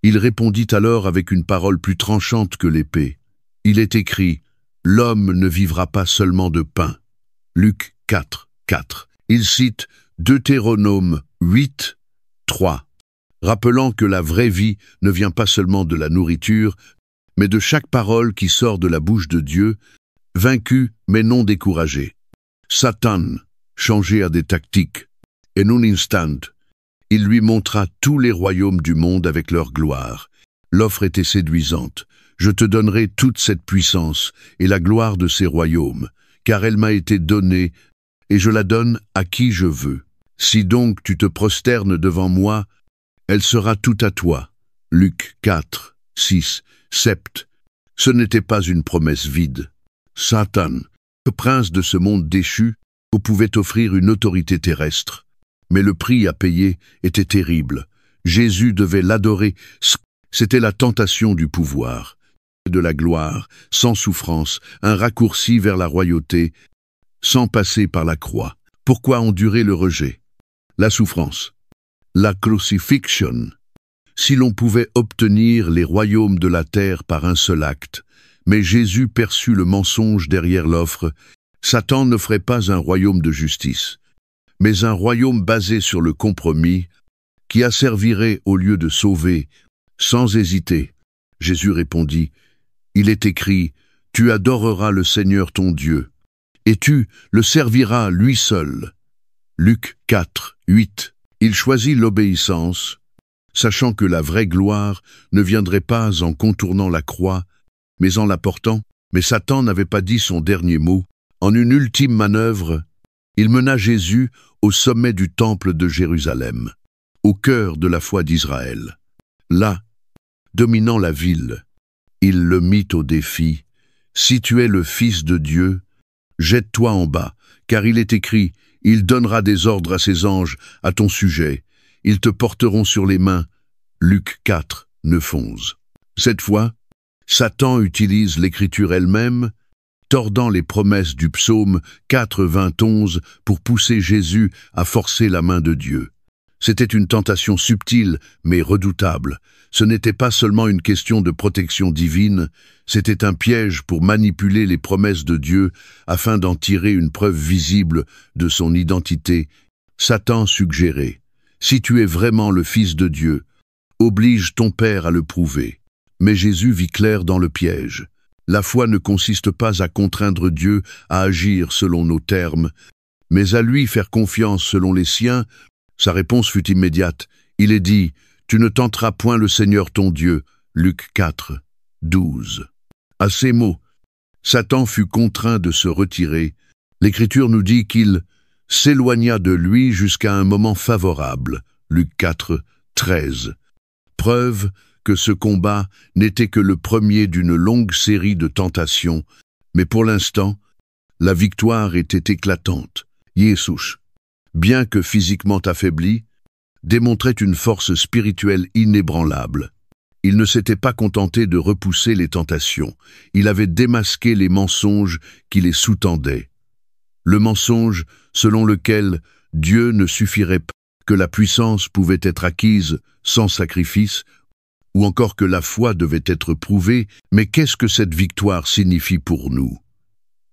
Il répondit alors avec une parole plus tranchante que l'épée. Il est écrit « L'homme ne vivra pas seulement de pain ». Luc 4, 4. Il cite Deutéronome 8, 3, rappelant que la vraie vie ne vient pas seulement de la nourriture, mais de chaque parole qui sort de la bouche de Dieu, vaincu mais non découragé. Satan changeait à des tactiques. En un instant, il lui montra tous les royaumes du monde avec leur gloire. L'offre était séduisante. Je te donnerai toute cette puissance et la gloire de ces royaumes, car elle m'a été donnée, et je la donne à qui je veux. Si donc tu te prosternes devant moi, elle sera toute à toi. Luc 4, 6, 7. Ce n'était pas une promesse vide. Satan, le prince de ce monde déchu, pouvait offrir une autorité terrestre. Mais le prix à payer était terrible. Jésus devait l'adorer. C'était la tentation du pouvoir, de la gloire, sans souffrance, un raccourci vers la royauté, sans passer par la croix. Pourquoi endurer le rejet? La souffrance. La crucifixion. Si l'on pouvait obtenir les royaumes de la terre par un seul acte, mais Jésus perçut le mensonge derrière l'offre. Satan n'offrait pas un royaume de justice, mais un royaume basé sur le compromis, qui asservirait au lieu de sauver, sans hésiter. Jésus répondit, « Il est écrit, tu adoreras le Seigneur ton Dieu, et tu le serviras lui seul. » Luc 4, 8. Il choisit l'obéissance, sachant que la vraie gloire ne viendrait pas en contournant la croix, mais en la portant. Mais Satan n'avait pas dit son dernier mot. En une ultime manœuvre, il mena Jésus au sommet du temple de Jérusalem, au cœur de la foi d'Israël. Là, dominant la ville, il le mit au défi. « Si tu es le Fils de Dieu, jette-toi en bas, car il est écrit, Il donnera des ordres à ses anges à ton sujet. Ils te porteront sur les mains. Luc 4, 9-11. Cette fois, Satan utilise l'écriture elle-même, tordant les promesses du psaume 4, 20-11 pour pousser Jésus à forcer la main de Dieu. C'était une tentation subtile, mais redoutable. Ce n'était pas seulement une question de protection divine, c'était un piège pour manipuler les promesses de Dieu afin d'en tirer une preuve visible de son identité. Satan suggérait « Si tu es vraiment le Fils de Dieu, oblige ton Père à le prouver. » Mais Jésus vit clair dans le piège. La foi ne consiste pas à contraindre Dieu à agir selon nos termes, mais à lui faire confiance selon les siens. Sa réponse fut immédiate. Il est dit « Tu ne tenteras point le Seigneur ton Dieu » Luc 4, 12. À ces mots, Satan fut contraint de se retirer. L'Écriture nous dit qu'il s'éloigna de lui jusqu'à un moment favorable Luc 4, 13. Preuve que ce combat n'était que le premier d'une longue série de tentations, mais pour l'instant, la victoire était éclatante. Jésus, bien que physiquement affaibli, démontrait une force spirituelle inébranlable. Il ne s'était pas contenté de repousser les tentations, il avait démasqué les mensonges qui les sous-tendaient. Le mensonge selon lequel Dieu ne suffirait pas, que la puissance pouvait être acquise sans sacrifice, ou encore que la foi devait être prouvée, mais qu'est-ce que cette victoire signifie pour nous?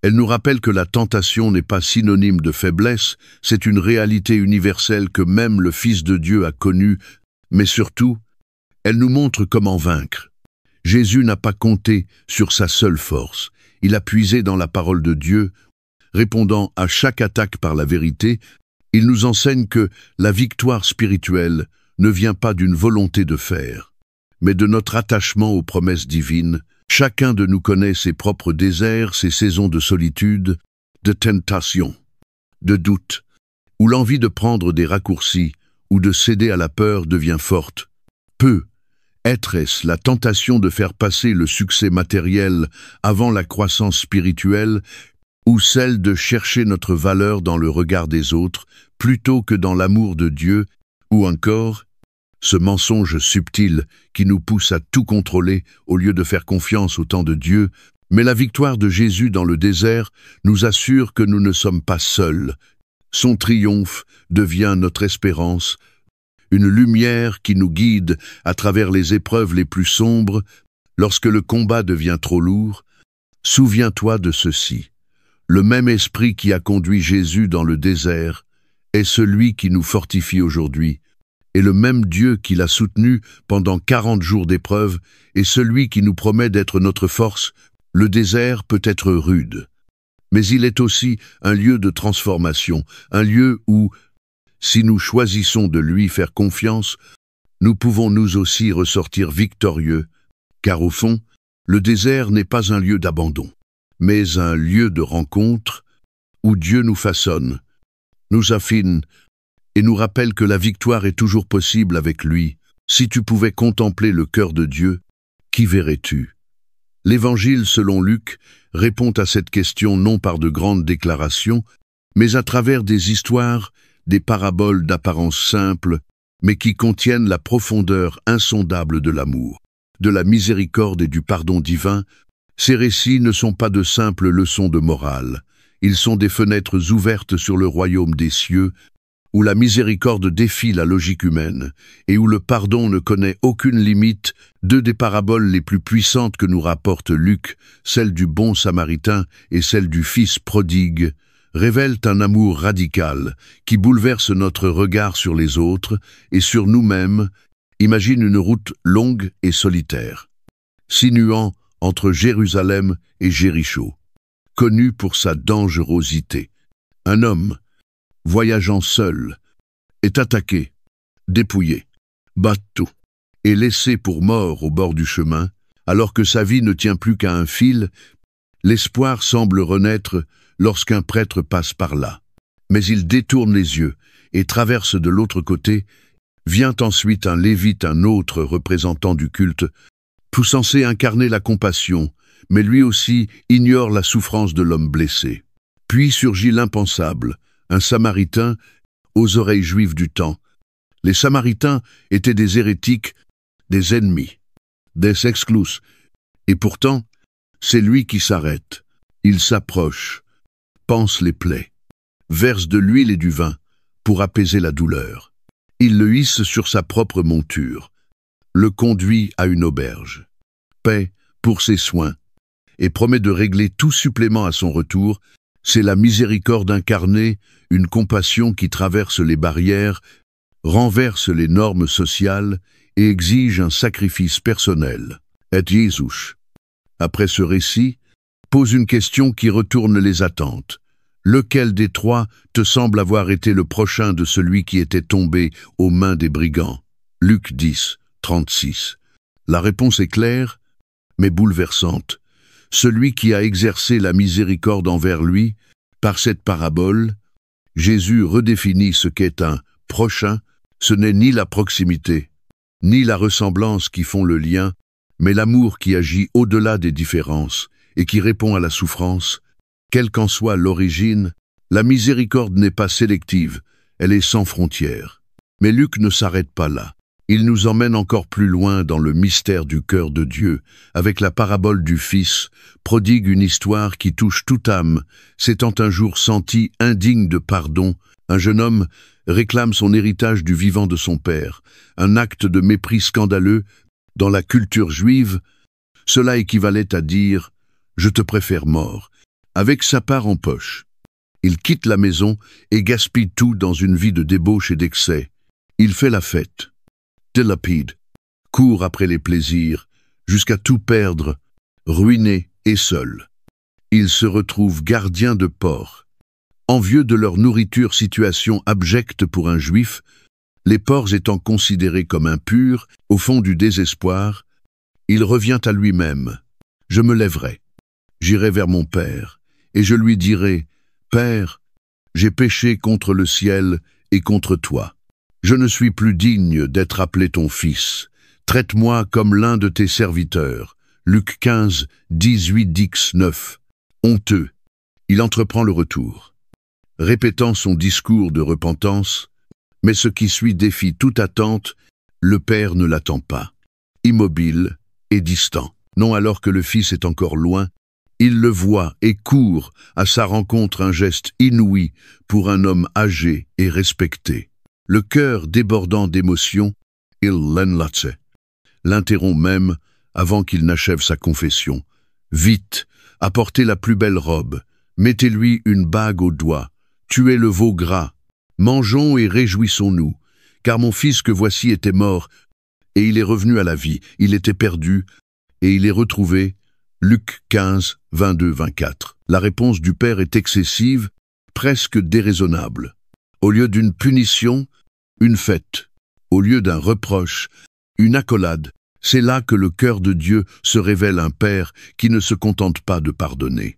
Elle nous rappelle que la tentation n'est pas synonyme de faiblesse, c'est une réalité universelle que même le Fils de Dieu a connue, mais surtout, elle nous montre comment vaincre. Jésus n'a pas compté sur sa seule force, il a puisé dans la parole de Dieu, répondant à chaque attaque par la vérité. Il nous enseigne que la victoire spirituelle ne vient pas d'une volonté de faire, mais de notre attachement aux promesses divines. Chacun de nous connaît ses propres déserts, ses saisons de solitude, de tentation, de doute, où l'envie de prendre des raccourcis ou de céder à la peur devient forte. Est-ce la tentation de faire passer le succès matériel avant la croissance spirituelle, ou celle de chercher notre valeur dans le regard des autres plutôt que dans l'amour de Dieu, ou encore ce mensonge subtil qui nous pousse à tout contrôler au lieu de faire confiance au temps de Dieu. Mais la victoire de Jésus dans le désert nous assure que nous ne sommes pas seuls. Son triomphe devient notre espérance, une lumière qui nous guide à travers les épreuves les plus sombres. Lorsque le combat devient trop lourd, souviens-toi de ceci. Le même esprit qui a conduit Jésus dans le désert est celui qui nous fortifie aujourd'hui. Et le même Dieu qui l'a soutenu pendant 40 jours d'épreuve est celui qui nous promet d'être notre force. Le désert peut être rude, mais il est aussi un lieu de transformation, un lieu où, si nous choisissons de lui faire confiance, nous pouvons nous aussi ressortir victorieux, car au fond, le désert n'est pas un lieu d'abandon, mais un lieu de rencontre où Dieu nous façonne, nous affine, et nous rappelle que la victoire est toujours possible avec lui. Si tu pouvais contempler le cœur de Dieu, qui verrais-tu? L'Évangile selon Luc répond à cette question non par de grandes déclarations, mais à travers des histoires, des paraboles d'apparence simple, mais qui contiennent la profondeur insondable de l'amour, de la miséricorde et du pardon divin. Ces récits ne sont pas de simples leçons de morale, ils sont des fenêtres ouvertes sur le royaume des cieux, où la miséricorde défie la logique humaine, et où le pardon ne connaît aucune limite. Deux des paraboles les plus puissantes que nous rapporte Luc, celle du bon samaritain et celle du fils prodigue, révèlent un amour radical qui bouleverse notre regard sur les autres et sur nous-mêmes. Imagine une route longue et solitaire, sinuant entre Jérusalem et Jéricho, connue pour sa dangerosité. Un homme, voyageant seul, est attaqué, dépouillé, battu et laissé pour mort au bord du chemin. Alors que sa vie ne tient plus qu'à un fil, l'espoir semble renaître lorsqu'un prêtre passe par là. Mais il détourne les yeux et traverse de l'autre côté. Vient ensuite un lévite, un autre représentant du culte, tout censé incarner la compassion, mais lui aussi ignore la souffrance de l'homme blessé. Puis surgit l'impensable, un Samaritain, aux oreilles juives du temps. Les Samaritains étaient des hérétiques, des ennemis, des exclus. Et pourtant, c'est lui qui s'arrête. Il s'approche, panse les plaies, verse de l'huile et du vin pour apaiser la douleur. Il le hisse sur sa propre monture, le conduit à une auberge, paie pour ses soins, et promet de régler tout supplément à son retour. C'est la miséricorde incarnée, une compassion qui traverse les barrières, renverse les normes sociales et exige un sacrifice personnel. Et Jésus, après ce récit, pose une question qui retourne les attentes. Lequel des trois te semble avoir été le prochain de celui qui était tombé aux mains des brigands? Luc 10, 36. La réponse est claire, mais bouleversante. Celui qui a exercé la miséricorde envers lui, par cette parabole, Jésus redéfinit ce qu'est un prochain. Ce n'est ni la proximité, ni la ressemblance qui font le lien, mais l'amour qui agit au-delà des différences et qui répond à la souffrance. Quelle qu'en soit l'origine, la miséricorde n'est pas sélective, elle est sans frontières. Mais Luc ne s'arrête pas là. Il nous emmène encore plus loin dans le mystère du cœur de Dieu, avec la parabole du Fils, prodigue une histoire qui touche toute âme. S'étant un jour senti indigne de pardon, un jeune homme réclame son héritage du vivant de son père, un acte de mépris scandaleux. Dans la culture juive, cela équivalait à dire « je te préfère mort », avec sa part en poche. Il quitte la maison et gaspille tout dans une vie de débauche et d'excès. Il fait la fête, dilapide, court après les plaisirs, jusqu'à tout perdre, ruiné et seul. Il se retrouve gardien de porcs. Envieux de leur nourriture, situation abjecte pour un juif, les porcs étant considérés comme impurs, au fond du désespoir, il revient à lui-même. « Je me lèverai, j'irai vers mon Père, et je lui dirai, « Père, j'ai péché contre le ciel et contre toi. Je ne suis plus digne d'être appelé ton fils. Traite-moi comme l'un de tes serviteurs. » Luc 15, 18-9. Honteux, il entreprend le retour, répétant son discours de repentance, mais ce qui suit défie toute attente. Le Père ne l'attend pas. Immobile et distant. Non, alors que le Fils est encore loin, il le voit et court à sa rencontre, un geste inouï pour un homme âgé et respecté. Le cœur débordant d'émotion, il l'enlace, l'interrompt même avant qu'il n'achève sa confession. « Vite, apportez la plus belle robe, mettez-lui une bague au doigt, tuez le veau gras, mangeons et réjouissons-nous, car mon fils que voici était mort, et il est revenu à la vie, il était perdu, et il est retrouvé. » Luc 15, 22-24. La réponse du Père est excessive, presque déraisonnable. Au lieu d'une punition, une fête. Au lieu d'un reproche, une accolade. C'est là que le cœur de Dieu se révèle, un Père qui ne se contente pas de pardonner,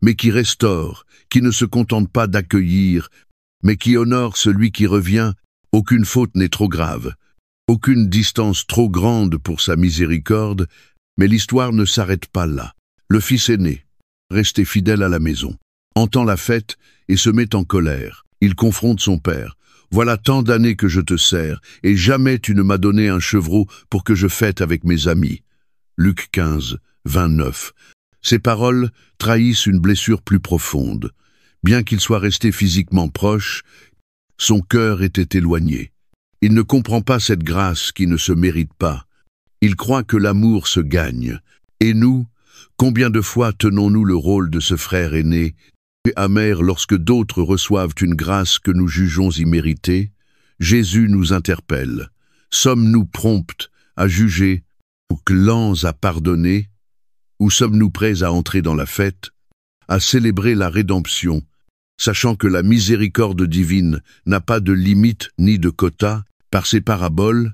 mais qui restaure, qui ne se contente pas d'accueillir, mais qui honore celui qui revient. Aucune faute n'est trop grave, aucune distance trop grande pour sa miséricorde, mais l'histoire ne s'arrête pas là. Le fils aîné, resté fidèle à la maison, entend la fête et se met en colère. Il confronte son père. « Voilà tant d'années que je te sers, et jamais tu ne m'as donné un chevreau pour que je fête avec mes amis. » Luc 15, 29. Ces paroles trahissent une blessure plus profonde. Bien qu'il soit resté physiquement proche, son cœur était éloigné. Il ne comprend pas cette grâce qui ne se mérite pas. Il croit que l'amour se gagne. Et nous, combien de fois tenons-nous le rôle de ce frère aîné, amer lorsque d'autres reçoivent une grâce que nous jugeons imméritée? Jésus nous interpelle. Sommes-nous prompts à juger ou lents à pardonner? Ou sommes-nous prêts à entrer dans la fête, à célébrer la rédemption, sachant que la miséricorde divine n'a pas de limite ni de quota? Par ces paraboles,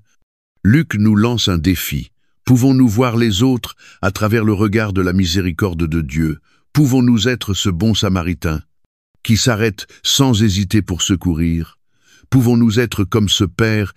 Luc nous lance un défi. Pouvons-nous voir les autres à travers le regard de la miséricorde de Dieu? Pouvons-nous être ce bon Samaritain qui s'arrête sans hésiter pour secourir? Pouvons-nous être comme ce Père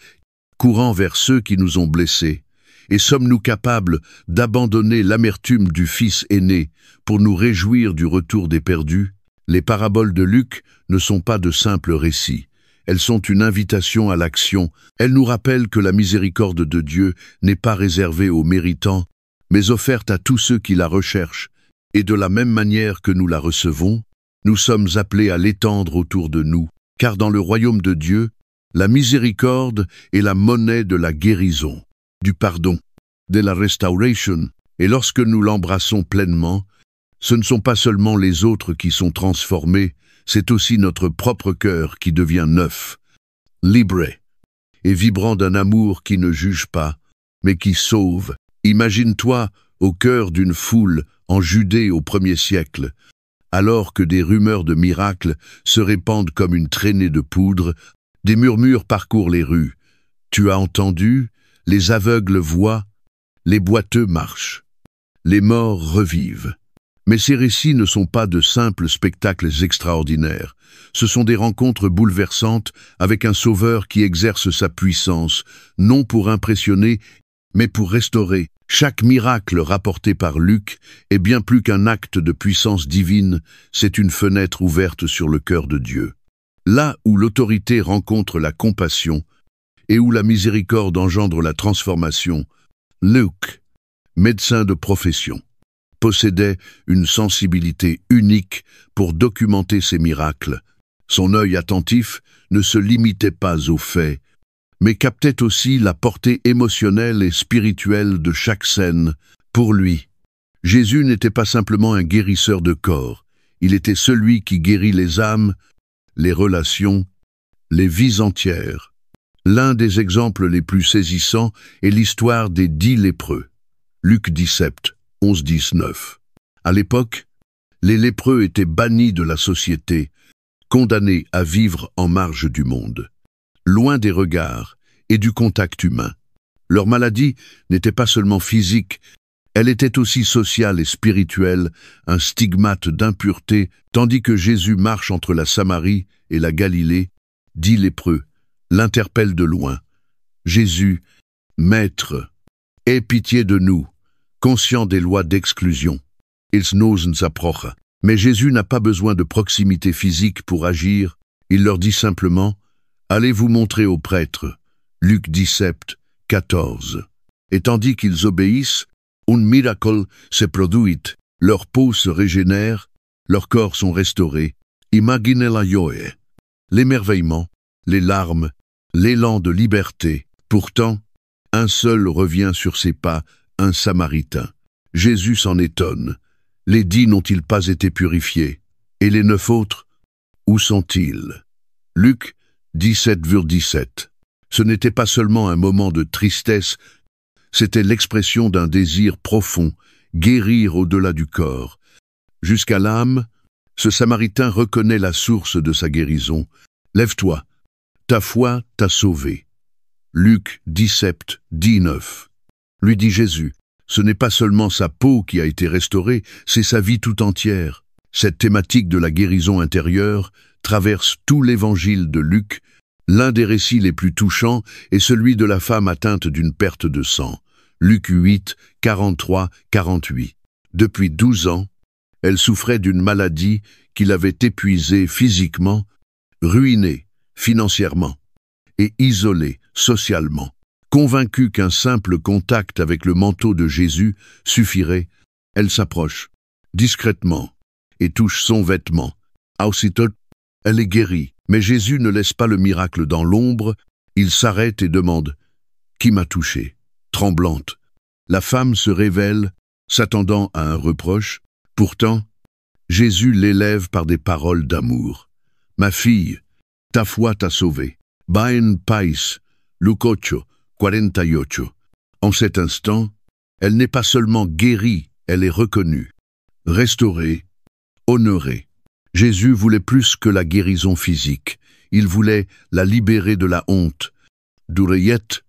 courant vers ceux qui nous ont blessés? Et sommes-nous capables d'abandonner l'amertume du Fils aîné pour nous réjouir du retour des perdus? Les paraboles de Luc ne sont pas de simples récits. Elles sont une invitation à l'action. Elles nous rappellent que la miséricorde de Dieu n'est pas réservée aux méritants, mais offerte à tous ceux qui la recherchent. Et de la même manière que nous la recevons, nous sommes appelés à l'étendre autour de nous, car dans le royaume de Dieu, la miséricorde est la monnaie de la guérison, du pardon, de la restauration, et lorsque nous l'embrassons pleinement, ce ne sont pas seulement les autres qui sont transformés, c'est aussi notre propre cœur qui devient neuf, libre, et vibrant d'un amour qui ne juge pas, mais qui sauve. Imagine-toi au cœur d'une foule en Judée au 1er siècle, alors que des rumeurs de miracles se répandent comme une traînée de poudre, des murmures parcourent les rues. Tu as entendu, les aveugles voient, les boiteux marchent, les morts revivent. Mais ces récits ne sont pas de simples spectacles extraordinaires. Ce sont des rencontres bouleversantes avec un sauveur qui exerce sa puissance, non pour impressionner, mais pour restaurer. Chaque miracle rapporté par Luc est bien plus qu'un acte de puissance divine, c'est une fenêtre ouverte sur le cœur de Dieu. Là où l'autorité rencontre la compassion et où la miséricorde engendre la transformation, Luc, médecin de profession, possédait une sensibilité unique pour documenter ces miracles. Son œil attentif ne se limitait pas aux faits, mais captait aussi la portée émotionnelle et spirituelle de chaque scène. Pour lui, Jésus n'était pas simplement un guérisseur de corps, il était celui qui guérit les âmes, les relations, les vies entières. L'un des exemples les plus saisissants est l'histoire des 10 lépreux. Luc 17, 11-19. À l'époque, les lépreux étaient bannis de la société, condamnés à vivre en marge du monde, loin des regards et du contact humain. Leur maladie n'était pas seulement physique, elle était aussi sociale et spirituelle, un stigmate d'impureté, tandis que Jésus marche entre la Samarie et la Galilée, 10 lépreux, l'interpelle de loin. Jésus, Maître, aie pitié de nous, conscient des lois d'exclusion. Ils n'osent s'approcher. Mais Jésus n'a pas besoin de proximité physique pour agir. Il leur dit simplement « Allez vous montrer aux prêtres ». Luc 17, 14. Et tandis qu'ils obéissent, un miracle se produit. Leur peau se régénère, leurs corps sont restaurés. Imaginez la joie, l'émerveillement, les larmes, l'élan de liberté. Pourtant, un seul revient sur ses pas, un Samaritain. Jésus s'en étonne. Les 10 n'ont-ils pas été purifiés? Et les 9 autres, où sont-ils? Luc 17,17. Ce n'était pas seulement un moment de tristesse, c'était l'expression d'un désir profond, guérir au-delà du corps. Jusqu'à l'âme, ce Samaritain reconnaît la source de sa guérison. Lève-toi, ta foi t'a sauvé. Luc 17, 19. Lui dit Jésus, ce n'est pas seulement sa peau qui a été restaurée, c'est sa vie tout entière. Cette thématique de la guérison intérieure traverse tout l'évangile de Luc. L'un des récits les plus touchants est celui de la femme atteinte d'une perte de sang. Luc 8, 43-48. Depuis 12 ans, elle souffrait d'une maladie qui l'avait épuisée physiquement, ruinée financièrement et isolée socialement. Convaincue qu'un simple contact avec le manteau de Jésus suffirait, elle s'approche, discrètement, et touche son vêtement. Aussitôt, elle est guérie. Mais Jésus ne laisse pas le miracle dans l'ombre, il s'arrête et demande « Qui m'a touché ?» Tremblante. La femme se révèle, s'attendant à un reproche. Pourtant, Jésus l'élève par des paroles d'amour. « Ma fille, ta foi t'a sauvée. Bain pais, Luc 48. En cet instant, elle n'est pas seulement guérie, elle est reconnue, restaurée, honorée. Jésus voulait plus que la guérison physique. Il voulait la libérer de la honte, d'oreillette,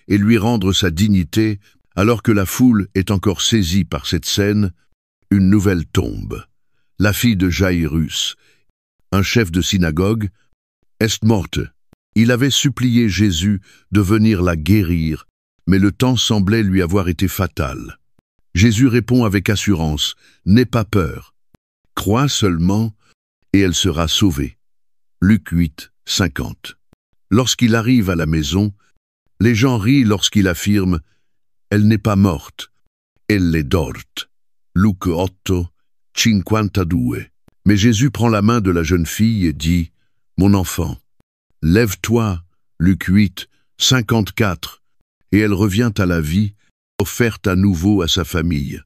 et lui rendre sa dignité. Alors que la foule est encore saisie par cette scène, une nouvelle tombe. La fille de Jairus, un chef de synagogue, est morte. Il avait supplié Jésus de venir la guérir, mais le temps semblait lui avoir été fatal. Jésus répond avec assurance, « N'aie pas peur. Crois seulement, et elle sera sauvée. Luc 8, 50. Lorsqu'il arrive à la maison, les gens rient lorsqu'il affirme « Elle n'est pas morte, elle est dorte ». Luc 8, 52. Mais Jésus prend la main de la jeune fille et dit « Mon enfant, lève-toi ». Luc 8, 54. Et elle revient à la vie, offerte à nouveau à sa famille.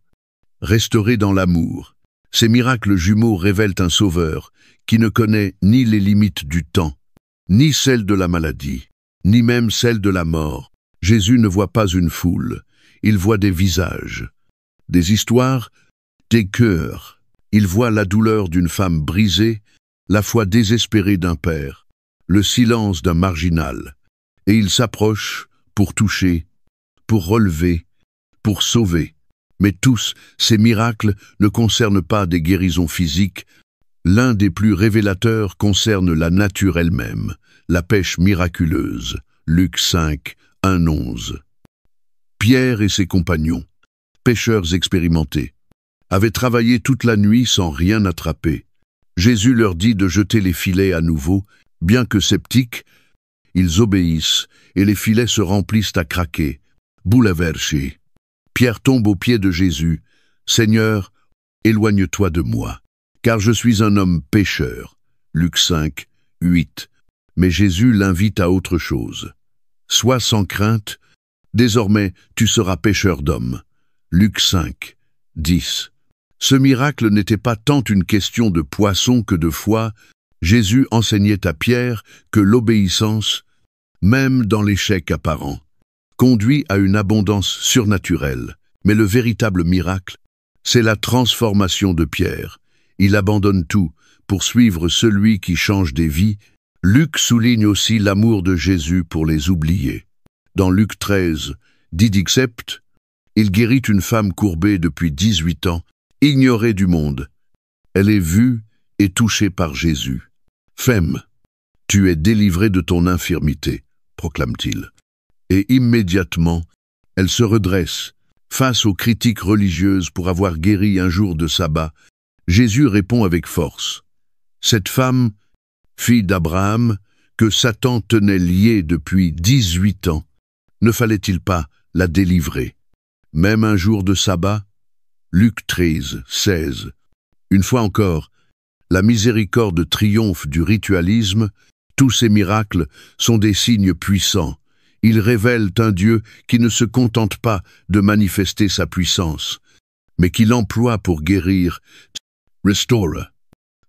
Restaurée dans l'amour, ces miracles jumeaux révèlent un sauveur qui ne connaît ni les limites du temps, ni celles de la maladie, ni même celles de la mort. Jésus ne voit pas une foule, il voit des visages, des histoires, des cœurs. Il voit la douleur d'une femme brisée, la foi désespérée d'un père, le silence d'un marginal. Et il s'approche pour toucher, pour relever, pour sauver. Mais tous ces miracles ne concernent pas des guérisons physiques. L'un des plus révélateurs concerne la nature elle-même, la pêche miraculeuse. Luc 5, 1-11. Pierre et ses compagnons, pêcheurs expérimentés, avaient travaillé toute la nuit sans rien attraper. Jésus leur dit de jeter les filets à nouveau. Bien que sceptiques, ils obéissent et les filets se remplissent à craquer. Bouleversé. Pierre tombe aux pieds de Jésus. « Seigneur, éloigne-toi de moi, car je suis un homme pécheur. » Luc 5, 8. Mais Jésus l'invite à autre chose. « Sois sans crainte, désormais tu seras pêcheur d'hommes. » Luc 5, 10. Ce miracle n'était pas tant une question de poisson que de foi. Jésus enseignait à Pierre que l'obéissance, même dans l'échec apparent, conduit à une abondance surnaturelle. Mais le véritable miracle, c'est la transformation de Pierre. Il abandonne tout pour suivre celui qui change des vies. Luc souligne aussi l'amour de Jésus pour les oubliés. Dans Luc 13, Didixept, il guérit une femme courbée depuis 18 ans, ignorée du monde. Elle est vue et touchée par Jésus. « Femme, tu es délivrée de ton infirmité », proclame-t-il. Et immédiatement, elle se redresse. Face aux critiques religieuses pour avoir guéri un jour de sabbat, Jésus répond avec force. Cette femme, fille d'Abraham, que Satan tenait liée depuis 18 ans, ne fallait-il pas la délivrer? Même un jour de sabbat? Luc 13, 16. Une fois encore, la miséricorde triomphe du ritualisme. Tous ces miracles sont des signes puissants. Ils révèlent un Dieu qui ne se contente pas de manifester sa puissance, mais qui l'emploie pour guérir, restaurer,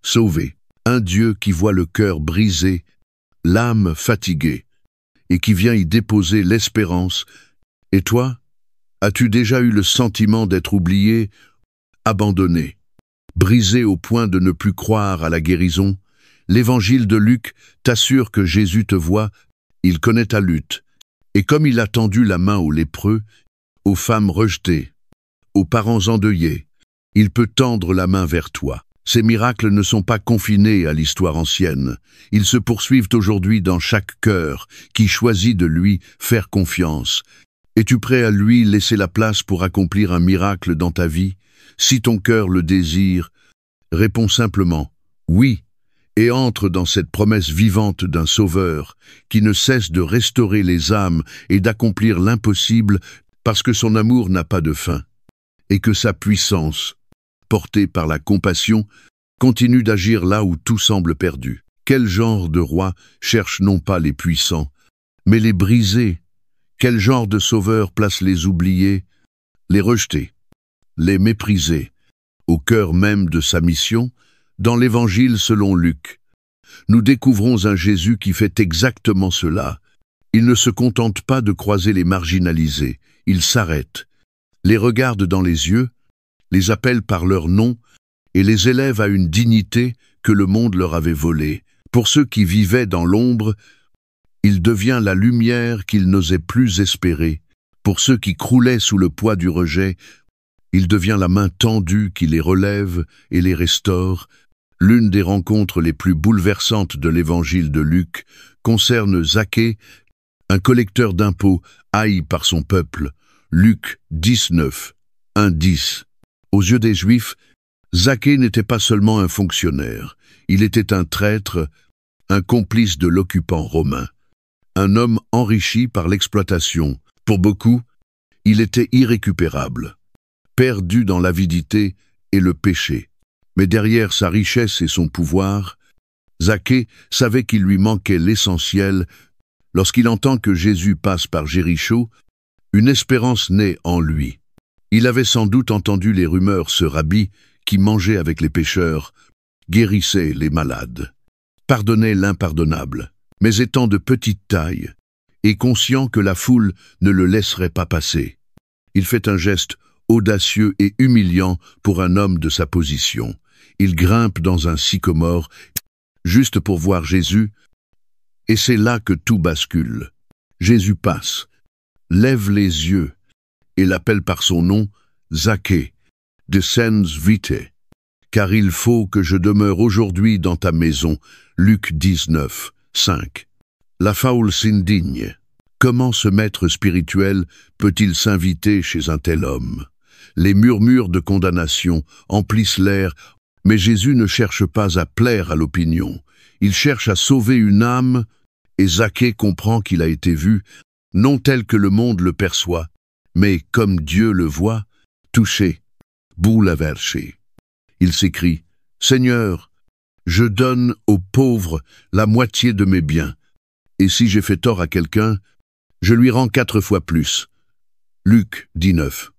sauver. Un Dieu qui voit le cœur brisé, l'âme fatiguée, et qui vient y déposer l'espérance. Et toi, as-tu déjà eu le sentiment d'être oublié, abandonné, brisé au point de ne plus croire à la guérison? L'évangile de Luc t'assure que Jésus te voit, il connaît ta lutte. Et comme il a tendu la main aux lépreux, aux femmes rejetées, aux parents endeuillés, il peut tendre la main vers toi. Ces miracles ne sont pas confinés à l'histoire ancienne. Ils se poursuivent aujourd'hui dans chaque cœur qui choisit de lui faire confiance. Es-tu prêt à lui laisser la place pour accomplir un miracle dans ta vie? Si ton cœur le désire, réponds simplement « oui » et entre dans cette promesse vivante d'un Sauveur qui ne cesse de restaurer les âmes et d'accomplir l'impossible parce que son amour n'a pas de fin et que sa puissance, portée par la compassion, continue d'agir là où tout semble perdu. Quel genre de roi cherche non pas les puissants, mais les brisés? Quel genre de sauveur place les oubliés, les rejetés, les méprisés, au cœur même de sa mission? Dans l'Évangile selon Luc, nous découvrons un Jésus qui fait exactement cela. Il ne se contente pas de croiser les marginalisés, il s'arrête, les regarde dans les yeux, les appelle par leur nom et les élève à une dignité que le monde leur avait volée. Pour ceux qui vivaient dans l'ombre, il devient la lumière qu'ils n'osaient plus espérer. Pour ceux qui croulaient sous le poids du rejet, il devient la main tendue qui les relève et les restaure. L'une des rencontres les plus bouleversantes de l'Évangile de Luc concerne Zaché, un collecteur d'impôts haï par son peuple. Luc 19, 1-10. Aux yeux des Juifs, Zaché n'était pas seulement un fonctionnaire, il était un traître, un complice de l'occupant romain, un homme enrichi par l'exploitation. Pour beaucoup, il était irrécupérable, perdu dans l'avidité et le péché. Mais derrière sa richesse et son pouvoir, Zaché savait qu'il lui manquait l'essentiel. Lorsqu'il entend que Jésus passe par Jéricho, une espérance naît en lui. Il avait sans doute entendu les rumeurs, ce rabbi qui mangeait avec les pécheurs, guérissait les malades, pardonnait l'impardonnable. Mais étant de petite taille, et conscient que la foule ne le laisserait pas passer, il fait un geste audacieux et humiliant pour un homme de sa position. Il grimpe dans un sycomore, juste pour voir Jésus, et c'est là que tout bascule. Jésus passe, lève les yeux, et l'appelle par son nom, Zaché, descens vite, car il faut que je demeure aujourd'hui dans ta maison. Luc 19, 5. La foule s'indigne. Comment ce maître spirituel peut-il s'inviter chez un tel homme? Les murmures de condamnation emplissent l'air, mais Jésus ne cherche pas à plaire à l'opinion. Il cherche à sauver une âme, et Zaché comprend qu'il a été vu, non tel que le monde le perçoit, mais comme Dieu le voit, touché, bouleversé. Il s'écrie, « Seigneur, je donne aux pauvres la moitié de mes biens, et si j'ai fait tort à quelqu'un, je lui rends 4 fois plus. » Luc 19,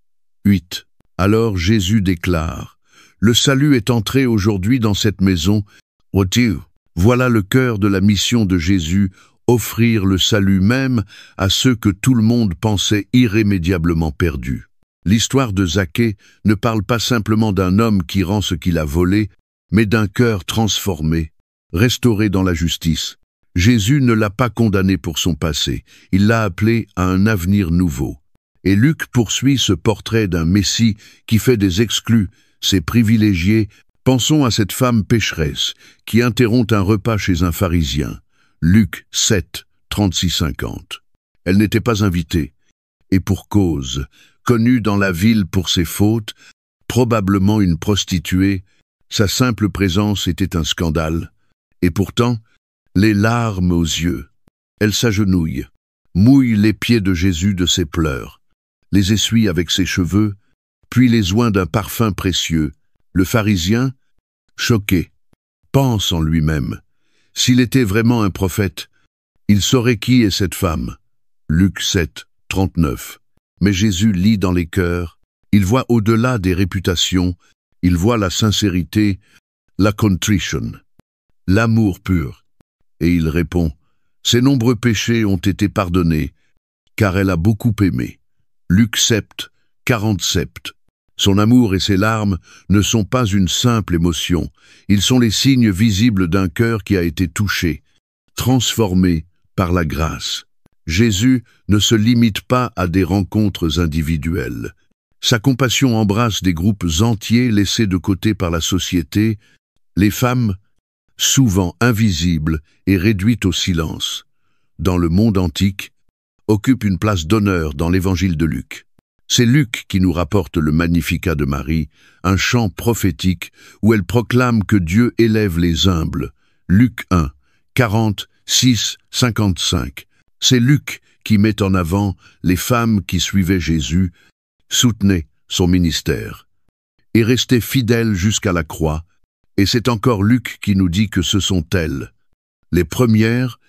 8. Alors Jésus déclare, « Le salut est entré aujourd'hui dans cette maison. » Oh Dieu, voilà le cœur de la mission de Jésus, offrir le salut même à ceux que tout le monde pensait irrémédiablement perdus. L'histoire de Zaché ne parle pas simplement d'un homme qui rend ce qu'il a volé, mais d'un cœur transformé, restauré dans la justice. Jésus ne l'a pas condamné pour son passé, il l'a appelé à un avenir nouveau. Et Luc poursuit ce portrait d'un Messie qui fait des exclus, ses privilégiés. Pensons à cette femme pécheresse qui interrompt un repas chez un pharisien. Luc 7, 36-50. Elle n'était pas invitée, et pour cause, connue dans la ville pour ses fautes, probablement une prostituée, sa simple présence était un scandale. Et pourtant, les larmes aux yeux, elle s'agenouille, mouille les pieds de Jésus de ses pleurs, les essuie avec ses cheveux, puis les oint d'un parfum précieux. Le pharisien, choqué, pense en lui-même. S'il était vraiment un prophète, il saurait qui est cette femme. Luc 7, 39. Mais Jésus lit dans les cœurs, il voit au-delà des réputations, il voit la sincérité, la contrition, l'amour pur. Et il répond, « Ses nombreux péchés ont été pardonnés, car elle a beaucoup aimé. » Luc 7, 47. Son amour et ses larmes ne sont pas une simple émotion, ils sont les signes visibles d'un cœur qui a été touché, transformé par la grâce. Jésus ne se limite pas à des rencontres individuelles. Sa compassion embrasse des groupes entiers laissés de côté par la société, les femmes, souvent invisibles et réduites au silence, dans le monde antique, occupent une place d'honneur dans l'évangile de Luc. C'est Luc qui nous rapporte le Magnificat de Marie, un chant prophétique où elle proclame que Dieu élève les humbles. Luc 1, 40, 6, 55. C'est Luc qui met en avant les femmes qui suivaient Jésus, soutenaient son ministère et restaient fidèles jusqu'à la croix. Et c'est encore Luc qui nous dit que ce sont elles, les premières,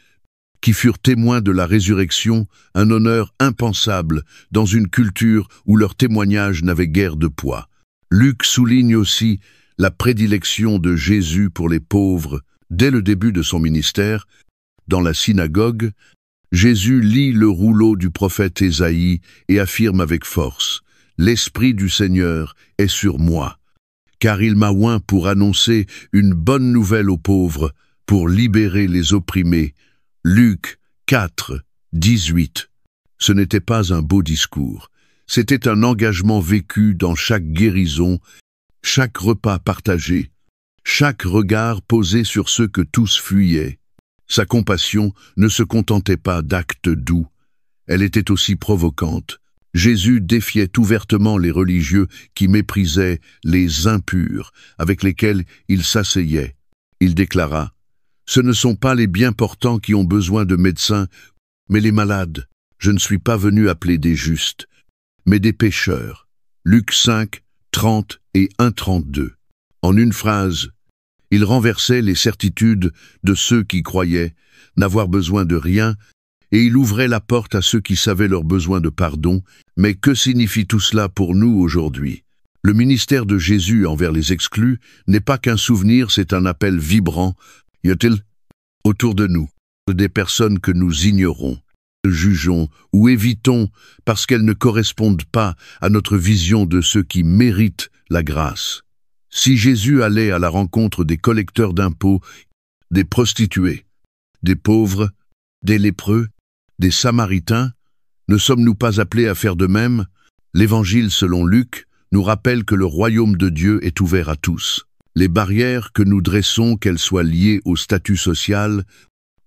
qui furent témoins de la résurrection, un honneur impensable dans une culture où leur témoignage n'avait guère de poids. Luc souligne aussi la prédilection de Jésus pour les pauvres. Dès le début de son ministère, dans la synagogue, Jésus lit le rouleau du prophète Ésaïe et affirme avec force, « L'Esprit du Seigneur est sur moi, car il m'a oint pour annoncer une bonne nouvelle aux pauvres, pour libérer les opprimés. » Luc 4, 18. Ce n'était pas un beau discours, c'était un engagement vécu dans chaque guérison, chaque repas partagé, chaque regard posé sur ceux que tous fuyaient. Sa compassion ne se contentait pas d'actes doux, elle était aussi provocante. Jésus défiait ouvertement les religieux qui méprisaient les impurs avec lesquels il s'asseyait. Il déclara: « Ce ne sont pas les bien portants qui ont besoin de médecins, mais les malades. Je ne suis pas venu appeler des justes, mais des pécheurs. » Luc 5, 30 et 1,32. En une phrase, il renversait les certitudes de ceux qui croyaient n'avoir besoin de rien, et il ouvrait la porte à ceux qui savaient leur besoin de pardon. Mais que signifie tout cela pour nous aujourd'hui? Le ministère de Jésus envers les exclus n'est pas qu'un souvenir, c'est un appel vibrant. Y a-t-il autour de nous des personnes que nous ignorons, jugeons ou évitons parce qu'elles ne correspondent pas à notre vision de ceux qui méritent la grâce? Si Jésus allait à la rencontre des collecteurs d'impôts, des prostituées, des pauvres, des lépreux, des Samaritains, ne sommes-nous pas appelés à faire de même? L'Évangile selon Luc nous rappelle que le royaume de Dieu est ouvert à tous. Les barrières que nous dressons, qu'elles soient liées au statut social,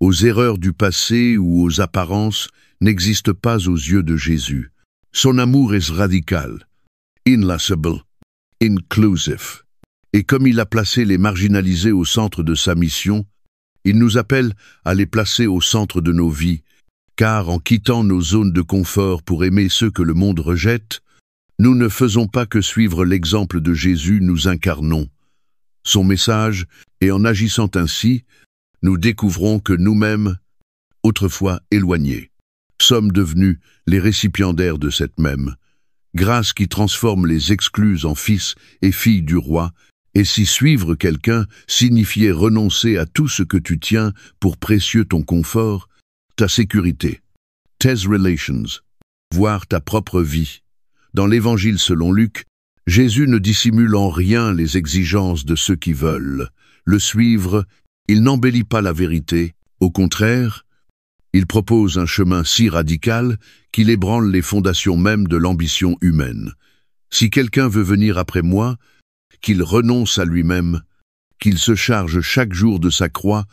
aux erreurs du passé ou aux apparences, n'existent pas aux yeux de Jésus. Son amour est radical, inlassable, inclusive. Et comme il a placé les marginalisés au centre de sa mission, il nous appelle à les placer au centre de nos vies, car en quittant nos zones de confort pour aimer ceux que le monde rejette, nous ne faisons pas que suivre l'exemple de Jésus, nous incarnons son message, et en agissant ainsi, nous découvrons que nous-mêmes, autrefois éloignés, sommes devenus les récipiendaires de cette même grâce qui transforme les exclus en fils et filles du roi. Et si suivre quelqu'un signifiait renoncer à tout ce que tu tiens pour précieux, ton confort, ta sécurité, tes relations, voire ta propre vie. Dans l'Évangile selon Luc, Jésus ne dissimule en rien les exigences de ceux qui veulent le suivre. Il n'embellit pas la vérité. Au contraire, il propose un chemin si radical qu'il ébranle les fondations mêmes de l'ambition humaine. Si quelqu'un veut venir après moi, qu'il renonce à lui-même, qu'il se charge chaque jour de sa croix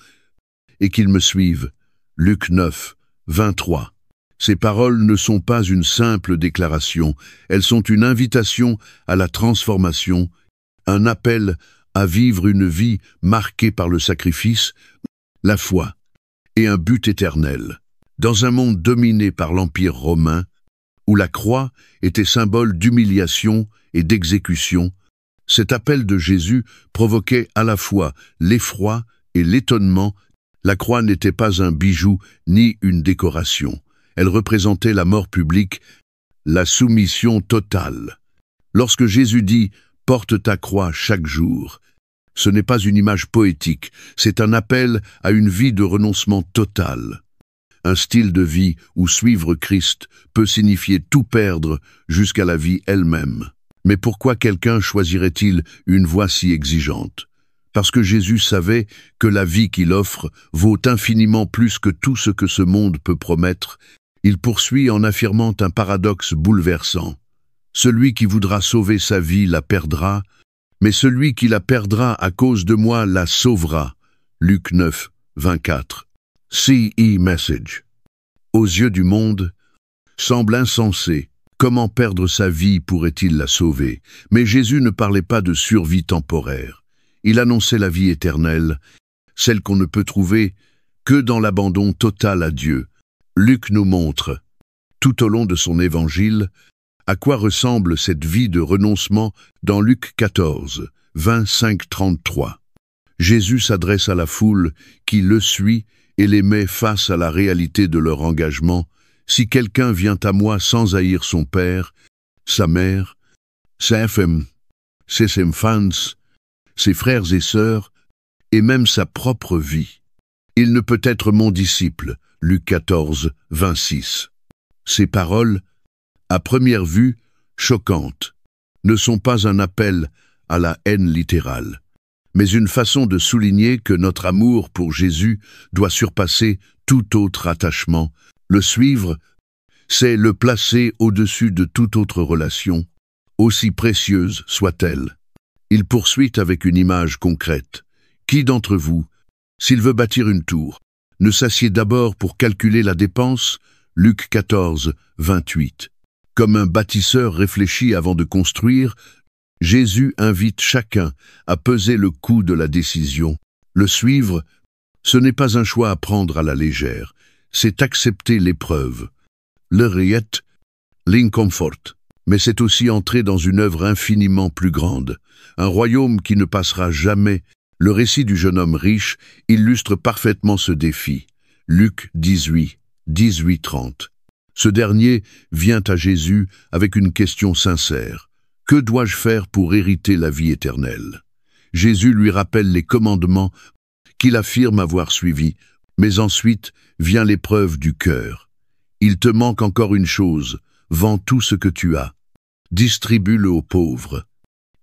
et qu'il me suive. Luc 9, 23. Ces paroles ne sont pas une simple déclaration, elles sont une invitation à la transformation, un appel à vivre une vie marquée par le sacrifice, la foi et un but éternel. Dans un monde dominé par l'Empire romain, où la croix était symbole d'humiliation et d'exécution, cet appel de Jésus provoquait à la fois l'effroi et l'étonnement. La croix n'était pas un bijou ni une décoration. Elle représentait la mort publique, la soumission totale. Lorsque Jésus dit « Porte ta croix chaque jour », ce n'est pas une image poétique, c'est un appel à une vie de renoncement total. Un style de vie où suivre Christ peut signifier tout perdre jusqu'à la vie elle-même. Mais pourquoi quelqu'un choisirait-il une voie si exigeante? Parce que Jésus savait que la vie qu'il offre vaut infiniment plus que tout ce que ce monde peut promettre. Il poursuit en affirmant un paradoxe bouleversant. Celui qui voudra sauver sa vie la perdra, mais celui qui la perdra à cause de moi la sauvera. Luc 9, 24. CE Message. Aux yeux du monde, semble insensé. Comment perdre sa vie pourrait-il la sauver? Mais Jésus ne parlait pas de survie temporaire. Il annonçait la vie éternelle, celle qu'on ne peut trouver que dans l'abandon total à Dieu. Luc nous montre, tout au long de son évangile, à quoi ressemble cette vie de renoncement dans Luc 14, 25-33. Jésus s'adresse à la foule qui le suit et les met face à la réalité de leur engagement. Si quelqu'un vient à moi sans haïr son père, sa mère, sa femme, ses enfants, ses frères et sœurs, et même sa propre vie, il ne peut être mon disciple. Luc 14, 26. Ces paroles, à première vue, choquantes, ne sont pas un appel à la haine littérale, mais une façon de souligner que notre amour pour Jésus doit surpasser tout autre attachement. Le suivre, c'est le placer au-dessus de toute autre relation, aussi précieuse soit-elle. Il poursuit avec une image concrète. Qui d'entre vous, s'il veut bâtir une tour, ne s'assied d'abord pour calculer la dépense? Luc 14, 28. Comme un bâtisseur réfléchit avant de construire, Jésus invite chacun à peser le coût de la décision. Le suivre, ce n'est pas un choix à prendre à la légère, c'est accepter l'épreuve. Le riet, l'inconfort. Mais c'est aussi entrer dans une œuvre infiniment plus grande, un royaume qui ne passera jamais. Le récit du jeune homme riche illustre parfaitement ce défi. Luc 18, 18-30. Ce dernier vient à Jésus avec une question sincère. Que dois-je faire pour hériter la vie éternelle? Jésus lui rappelle les commandements qu'il affirme avoir suivis, mais ensuite vient l'épreuve du cœur. Il te manque encore une chose, vends tout ce que tu as, distribue-le aux pauvres,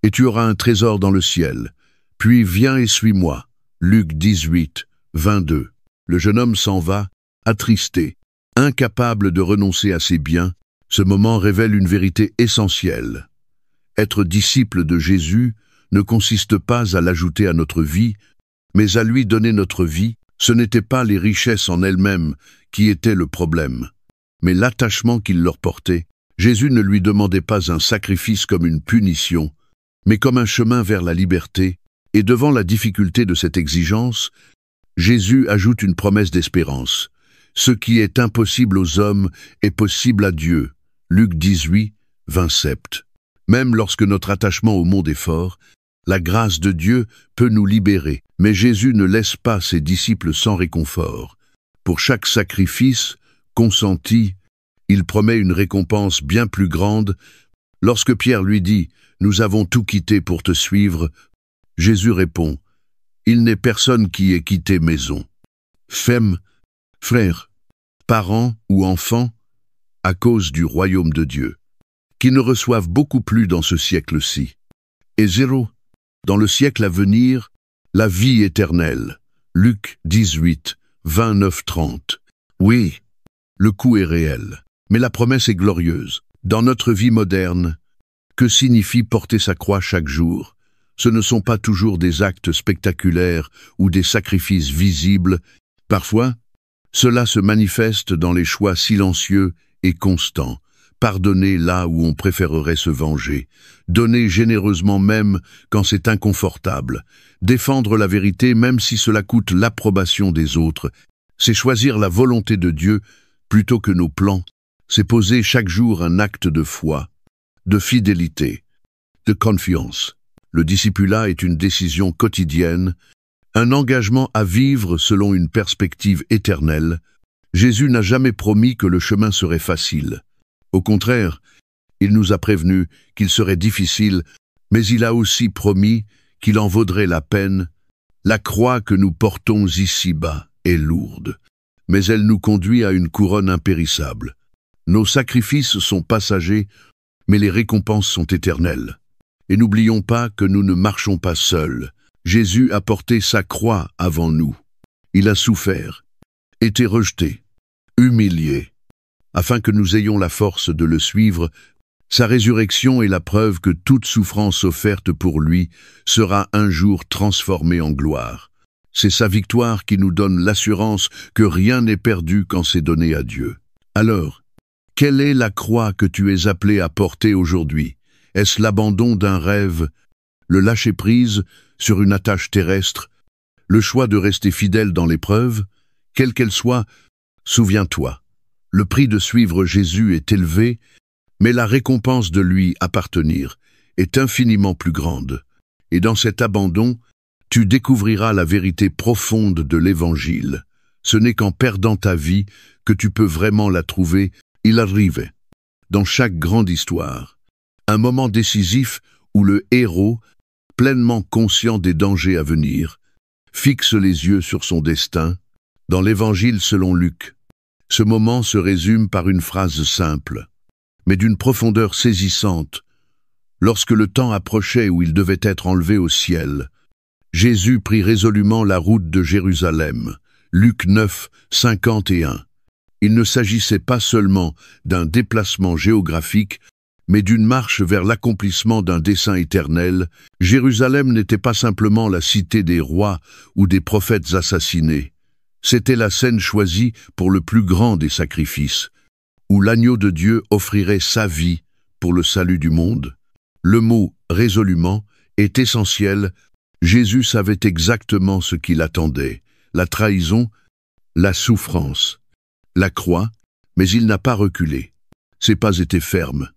et tu auras un trésor dans le ciel. Puis viens et suis-moi. Luc 18, 22. Le jeune homme s'en va, attristé, incapable de renoncer à ses biens. Ce moment révèle une vérité essentielle. Être disciple de Jésus ne consiste pas à l'ajouter à notre vie, mais à lui donner notre vie. Ce n'étaient pas les richesses en elles-mêmes qui étaient le problème, mais l'attachement qu'il leur portait. Jésus ne lui demandait pas un sacrifice comme une punition, mais comme un chemin vers la liberté, et devant la difficulté de cette exigence, Jésus ajoute une promesse d'espérance. Ce qui est impossible aux hommes est possible à Dieu. Luc 18, 27. Même lorsque notre attachement au monde est fort, la grâce de Dieu peut nous libérer. Mais Jésus ne laisse pas ses disciples sans réconfort. Pour chaque sacrifice consenti, il promet une récompense bien plus grande. Lorsque Pierre lui dit « Nous avons tout quitté pour te suivre », Jésus répond « Il n'est personne qui ait quitté maison, femme, frère, parents ou enfants, à cause du royaume de Dieu, qui ne reçoivent beaucoup plus dans ce siècle-ci, et zéro, dans le siècle à venir, la vie éternelle. » Luc 18, 29-30. Oui, le coût est réel, mais la promesse est glorieuse. Dans notre vie moderne, que signifie porter sa croix chaque jour? Ce ne sont pas toujours des actes spectaculaires ou des sacrifices visibles. Parfois, cela se manifeste dans les choix silencieux et constants. Pardonner là où on préférerait se venger. Donner généreusement même quand c'est inconfortable. Défendre la vérité même si cela coûte l'approbation des autres. C'est choisir la volonté de Dieu plutôt que nos plans. C'est poser chaque jour un acte de foi, de fidélité, de confiance. Le discipulat est une décision quotidienne, un engagement à vivre selon une perspective éternelle. Jésus n'a jamais promis que le chemin serait facile. Au contraire, il nous a prévenus qu'il serait difficile, mais il a aussi promis qu'il en vaudrait la peine. La croix que nous portons ici-bas est lourde, mais elle nous conduit à une couronne impérissable. Nos sacrifices sont passagers, mais les récompenses sont éternelles. Et n'oublions pas que nous ne marchons pas seuls. Jésus a porté sa croix avant nous. Il a souffert, été rejeté, humilié, afin que nous ayons la force de le suivre. Sa résurrection est la preuve que toute souffrance offerte pour lui sera un jour transformée en gloire. C'est sa victoire qui nous donne l'assurance que rien n'est perdu quand c'est donné à Dieu. Alors, quelle est la croix que tu es appelé à porter aujourd'hui? Est-ce l'abandon d'un rêve, le lâcher-prise sur une attache terrestre, le choix de rester fidèle dans l'épreuve? Quelle qu'elle soit, souviens-toi, le prix de suivre Jésus est élevé, mais la récompense de lui appartenir est infiniment plus grande. Et dans cet abandon, tu découvriras la vérité profonde de l'Évangile. Ce n'est qu'en perdant ta vie que tu peux vraiment la trouver. Il arrive, dans chaque grande histoire, un moment décisif où le héros, pleinement conscient des dangers à venir, fixe les yeux sur son destin. Dans l'Évangile selon Luc, ce moment se résume par une phrase simple, mais d'une profondeur saisissante. Lorsque le temps approchait où il devait être enlevé au ciel, Jésus prit résolument la route de Jérusalem. Luc 9, 51. Il ne s'agissait pas seulement d'un déplacement géographique, mais d'une marche vers l'accomplissement d'un dessein éternel. Jérusalem n'était pas simplement la cité des rois ou des prophètes assassinés. C'était la scène choisie pour le plus grand des sacrifices, où l'agneau de Dieu offrirait sa vie pour le salut du monde. Le mot « résolument » est essentiel. Jésus savait exactement ce qu'il attendait, la trahison, la souffrance, la croix, mais il n'a pas reculé. Ses pas étaient fermes,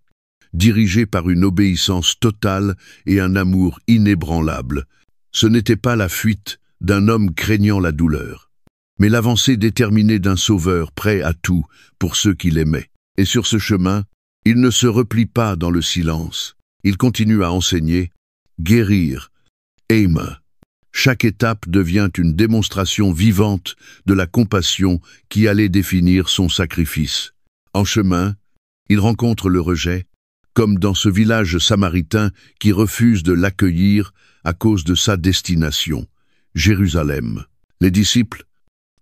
dirigés par une obéissance totale et un amour inébranlable. Ce n'était pas la fuite d'un homme craignant la douleur, mais l'avancée déterminée d'un sauveur prêt à tout pour ceux qu'il aimait. Et sur ce chemin, il ne se replie pas dans le silence. Il continue à enseigner, guérir, aimer. Chaque étape devient une démonstration vivante de la compassion qui allait définir son sacrifice. En chemin, il rencontre le rejet, comme dans ce village samaritain qui refuse de l'accueillir à cause de sa destination, Jérusalem. Les disciples,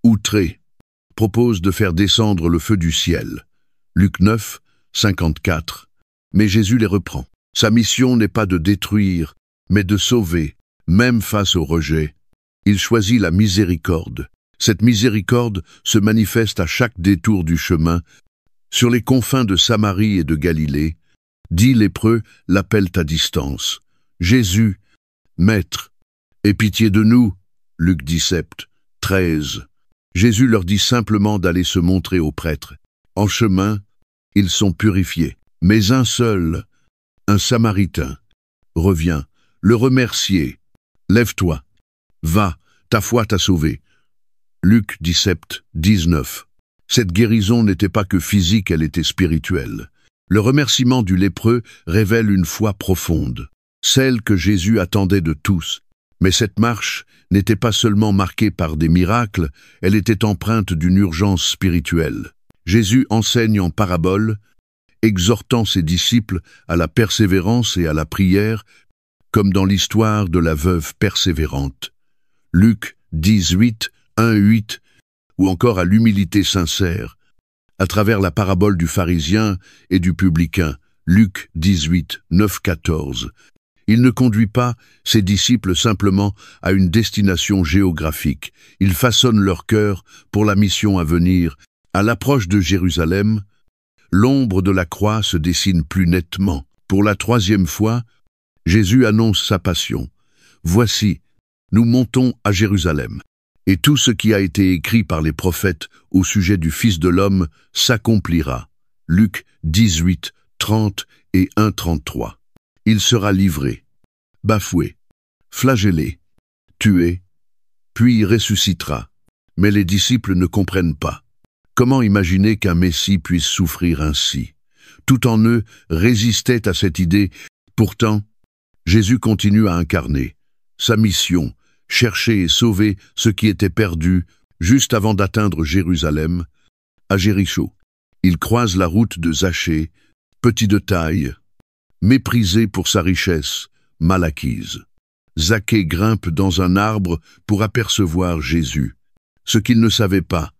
outrés, proposent de faire descendre le feu du ciel. Luc 9, 54. Mais Jésus les reprend. Sa mission n'est pas de détruire, mais de sauver, même face au rejet. Il choisit la miséricorde. Cette miséricorde se manifeste à chaque détour du chemin. Sur les confins de Samarie et de Galilée, 10 lépreux l'appellent à distance. Jésus, Maître, aie pitié de nous. Luc 17, 13. Jésus leur dit simplement d'aller se montrer aux prêtres. En chemin, ils sont purifiés. Mais un seul, un Samaritain, revient, le remercier. Lève-toi, va, ta foi t'a sauvé. Luc 17, 19. Cette guérison n'était pas que physique, elle était spirituelle. Le remerciement du lépreux révèle une foi profonde, celle que Jésus attendait de tous. Mais cette marche n'était pas seulement marquée par des miracles, elle était empreinte d'une urgence spirituelle. Jésus enseigne en parabole, exhortant ses disciples à la persévérance et à la prière, comme dans l'histoire de la veuve persévérante. Luc 18, 1-8, ou encore à l'humilité sincère, à travers la parabole du pharisien et du publicain, Luc 18, 9-14. Il ne conduit pas ses disciples simplement à une destination géographique. Il façonne leur cœur pour la mission à venir. À l'approche de Jérusalem, l'ombre de la croix se dessine plus nettement. Pour la 3e fois, Jésus annonce sa passion. « Voici, nous montons à Jérusalem. » Et tout ce qui a été écrit par les prophètes au sujet du Fils de l'homme s'accomplira. Luc 18, 30 et 1-33. Il sera livré, bafoué, flagellé, tué, puis ressuscitera. Mais les disciples ne comprennent pas. Comment imaginer qu'un Messie puisse souffrir ainsi? Tout en eux résistait à cette idée. Pourtant, Jésus continue à incarner sa mission, chercher et sauver ce qui était perdu juste avant d'atteindre Jérusalem. À Jéricho, il croise la route de Zachée, petit de taille, méprisé pour sa richesse, mal acquise. Zachée grimpe dans un arbre pour apercevoir Jésus. Ce qu'il ne savait pas,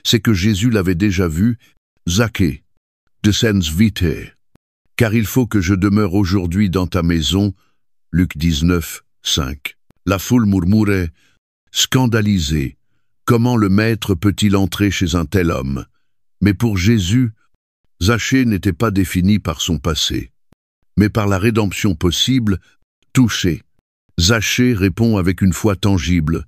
c'est que Jésus l'avait déjà vu. Zachée, descends vite, car il faut que je demeure aujourd'hui dans ta maison. Luc 19, 5. La foule murmurait, scandalisée. Comment le maître peut-il entrer chez un tel homme? Mais pour Jésus, Zachée n'était pas défini par son passé, mais par la rédemption possible, touché. Zachée répond avec une foi tangible.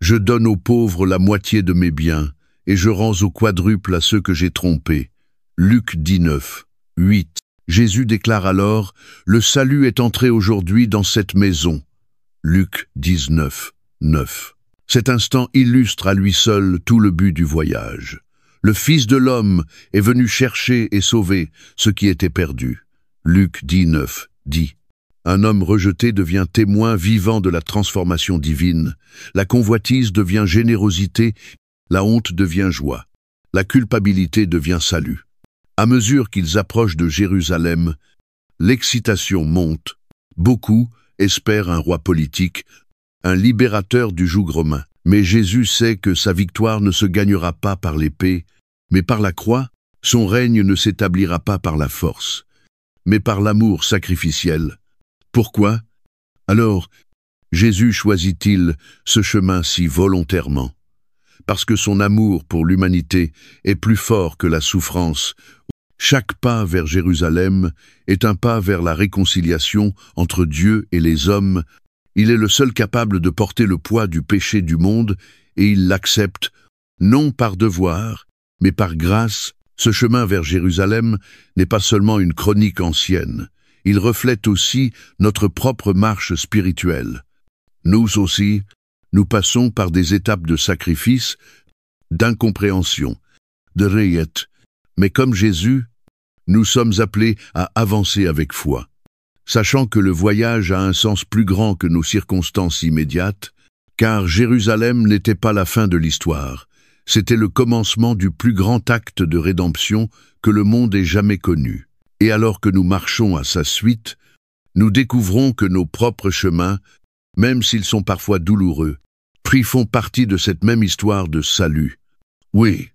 Je donne aux pauvres la moitié de mes biens, et je rends au quadruple à ceux que j'ai trompés. Luc 19, 8. Jésus déclare alors, le salut est entré aujourd'hui dans cette maison. Luc 19, 9. Cet instant illustre à lui seul tout le but du voyage. Le Fils de l'homme est venu chercher et sauver ce qui était perdu. Luc 19, 10. Un homme rejeté devient témoin vivant de la transformation divine. La convoitise devient générosité, la honte devient joie. La culpabilité devient salut. À mesure qu'ils approchent de Jérusalem, l'excitation monte. Beaucoup espèrent un roi politique, un libérateur du joug romain. Mais Jésus sait que sa victoire ne se gagnera pas par l'épée, mais par la croix. Son règne ne s'établira pas par la force, mais par l'amour sacrificiel. Pourquoi? Alors, Jésus choisit-il ce chemin si volontairement? parce que son amour pour l'humanité est plus fort que la souffrance. Chaque pas vers Jérusalem est un pas vers la réconciliation entre Dieu et les hommes. Il est le seul capable de porter le poids du péché du monde et il l'accepte, non par devoir, mais par grâce. Ce chemin vers Jérusalem n'est pas seulement une chronique ancienne, il reflète aussi notre propre marche spirituelle. Nous aussi, nous passons par des étapes de sacrifice, d'incompréhension, de rayette, mais comme Jésus, nous sommes appelés à avancer avec foi. Sachant que le voyage a un sens plus grand que nos circonstances immédiates, car Jérusalem n'était pas la fin de l'histoire, c'était le commencement du plus grand acte de rédemption que le monde ait jamais connu. Et alors que nous marchons à sa suite, nous découvrons que nos propres chemins, même s'ils sont parfois douloureux, font partie de cette même histoire de salut. Oui,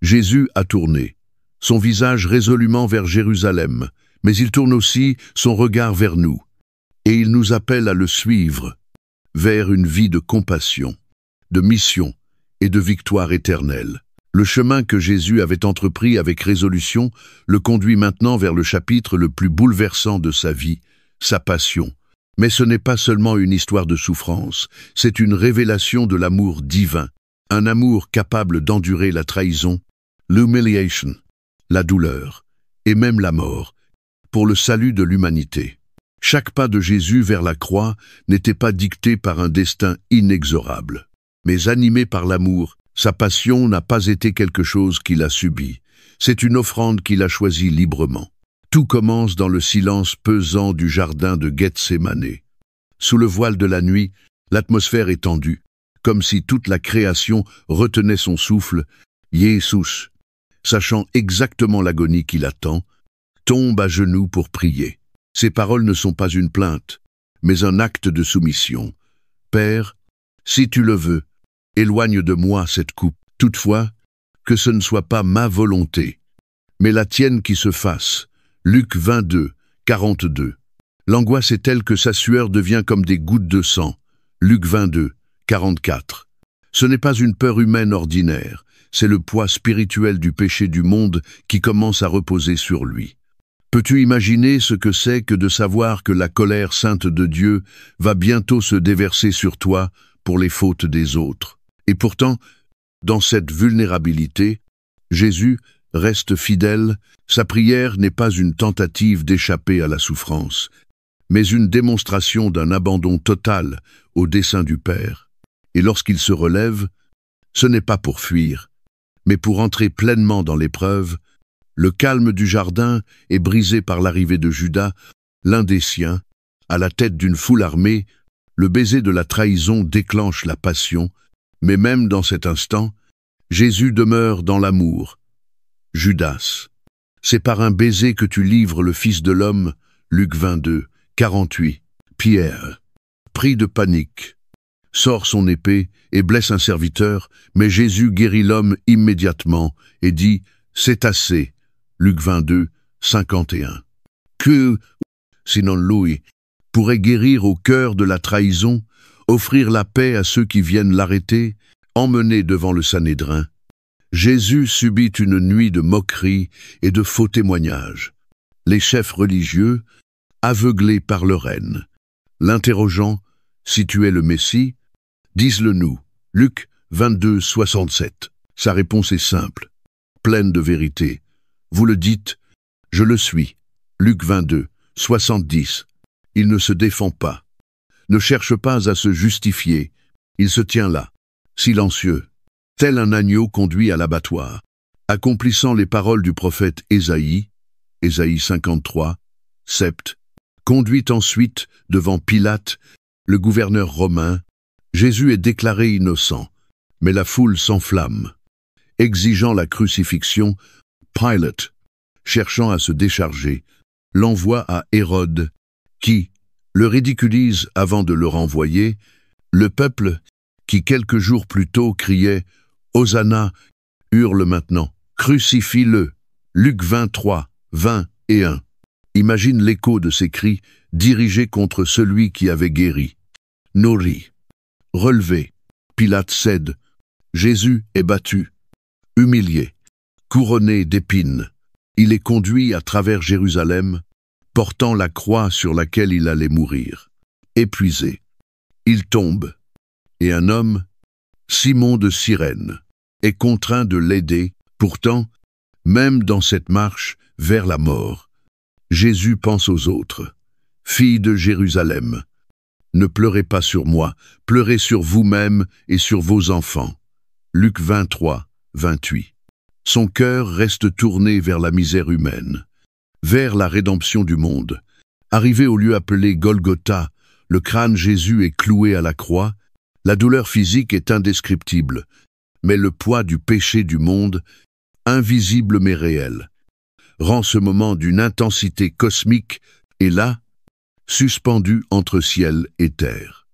Jésus a tourné, son visage résolument vers Jérusalem, mais il tourne aussi son regard vers nous, et il nous appelle à le suivre, vers une vie de compassion, de mission et de victoire éternelle. Le chemin que Jésus avait entrepris avec résolution le conduit maintenant vers le chapitre le plus bouleversant de sa vie, sa passion. Mais ce n'est pas seulement une histoire de souffrance, c'est une révélation de l'amour divin, un amour capable d'endurer la trahison, l'humiliation, la douleur, et même la mort, pour le salut de l'humanité. Chaque pas de Jésus vers la croix n'était pas dicté par un destin inexorable, mais animé par l'amour. Sa passion n'a pas été quelque chose qu'il a subi, c'est une offrande qu'il a choisie librement. Tout commence dans le silence pesant du jardin de Gethsémané. Sous le voile de la nuit, l'atmosphère est tendue, comme si toute la création retenait son souffle. Jésus, sachant exactement l'agonie qui l'attend, tombe à genoux pour prier. Ses paroles ne sont pas une plainte, mais un acte de soumission. « Père, si tu le veux, éloigne de moi cette coupe. Toutefois, que ce ne soit pas ma volonté, mais la tienne qui se fasse. » Luc 22, 42. L'angoisse est telle que sa sueur devient comme des gouttes de sang. Luc 22, 44. Ce n'est pas une peur humaine ordinaire, c'est le poids spirituel du péché du monde qui commence à reposer sur lui. Peux-tu imaginer ce que c'est que de savoir que la colère sainte de Dieu va bientôt se déverser sur toi pour les fautes des autres? Et pourtant, dans cette vulnérabilité, Jésus reste fidèle. Sa prière n'est pas une tentative d'échapper à la souffrance, mais une démonstration d'un abandon total au dessein du Père. Et lorsqu'il se relève, ce n'est pas pour fuir, mais pour entrer pleinement dans l'épreuve. Le calme du jardin est brisé par l'arrivée de Judas, l'un des siens, à la tête d'une foule armée. Le baiser de la trahison déclenche la passion, mais même dans cet instant, Jésus demeure dans l'amour. Judas, c'est par un baiser que tu livres le Fils de l'homme. Luc 22, 48. Pierre, pris de panique, sort son épée et blesse un serviteur, mais Jésus guérit l'homme immédiatement et dit « C'est assez ». Luc 22, 51. Que, sinon lui, pourrait guérir au cœur de la trahison, offrir la paix à ceux qui viennent l'arrêter, emmener devant le Sanhédrin? Jésus subit une nuit de moqueries et de faux témoignages. Les chefs religieux, aveuglés par leur haine, l'interrogeant « Si tu es le Messie, dis-le nous ». Luc 22, 67. Sa réponse est simple, pleine de vérité. Vous le dites, je le suis. Luc 22, 70. Il ne se défend pas, ne cherche pas à se justifier. Il se tient là, silencieux, tel un agneau conduit à l'abattoir, accomplissant les paroles du prophète Ésaïe, Ésaïe 53, sept. Conduit ensuite devant Pilate, le gouverneur romain, Jésus est déclaré innocent, mais la foule s'enflamme. Exigeant la crucifixion, Pilate, cherchant à se décharger, l'envoie à Hérode, qui le ridiculise avant de le renvoyer. Le peuple, qui quelques jours plus tôt criait « Hosanna », hurle maintenant « Crucifie-le ». Luc 23, 20 et 1. Imagine l'écho de ces cris dirigés contre celui qui avait guéri. Nourri, relevé, Pilate cède. Jésus est battu, humilié, couronné d'épines. Il est conduit à travers Jérusalem, portant la croix sur laquelle il allait mourir. Épuisé, il tombe, et un homme, Simon de Cyrène, est contraint de l'aider. Pourtant, même dans cette marche vers la mort, Jésus pense aux autres. Filles de Jérusalem, ne pleurez pas sur moi, pleurez sur vous-même et sur vos enfants. Luc 23, 28. Son cœur reste tourné vers la misère humaine, vers la rédemption du monde. Arrivé au lieu appelé Golgotha, le crâne Jésus est cloué à la croix. La douleur physique est indescriptible, mais le poids du péché du monde, invisible mais réel, rend ce moment d'une intensité cosmique. Et là, suspendu entre ciel et terre,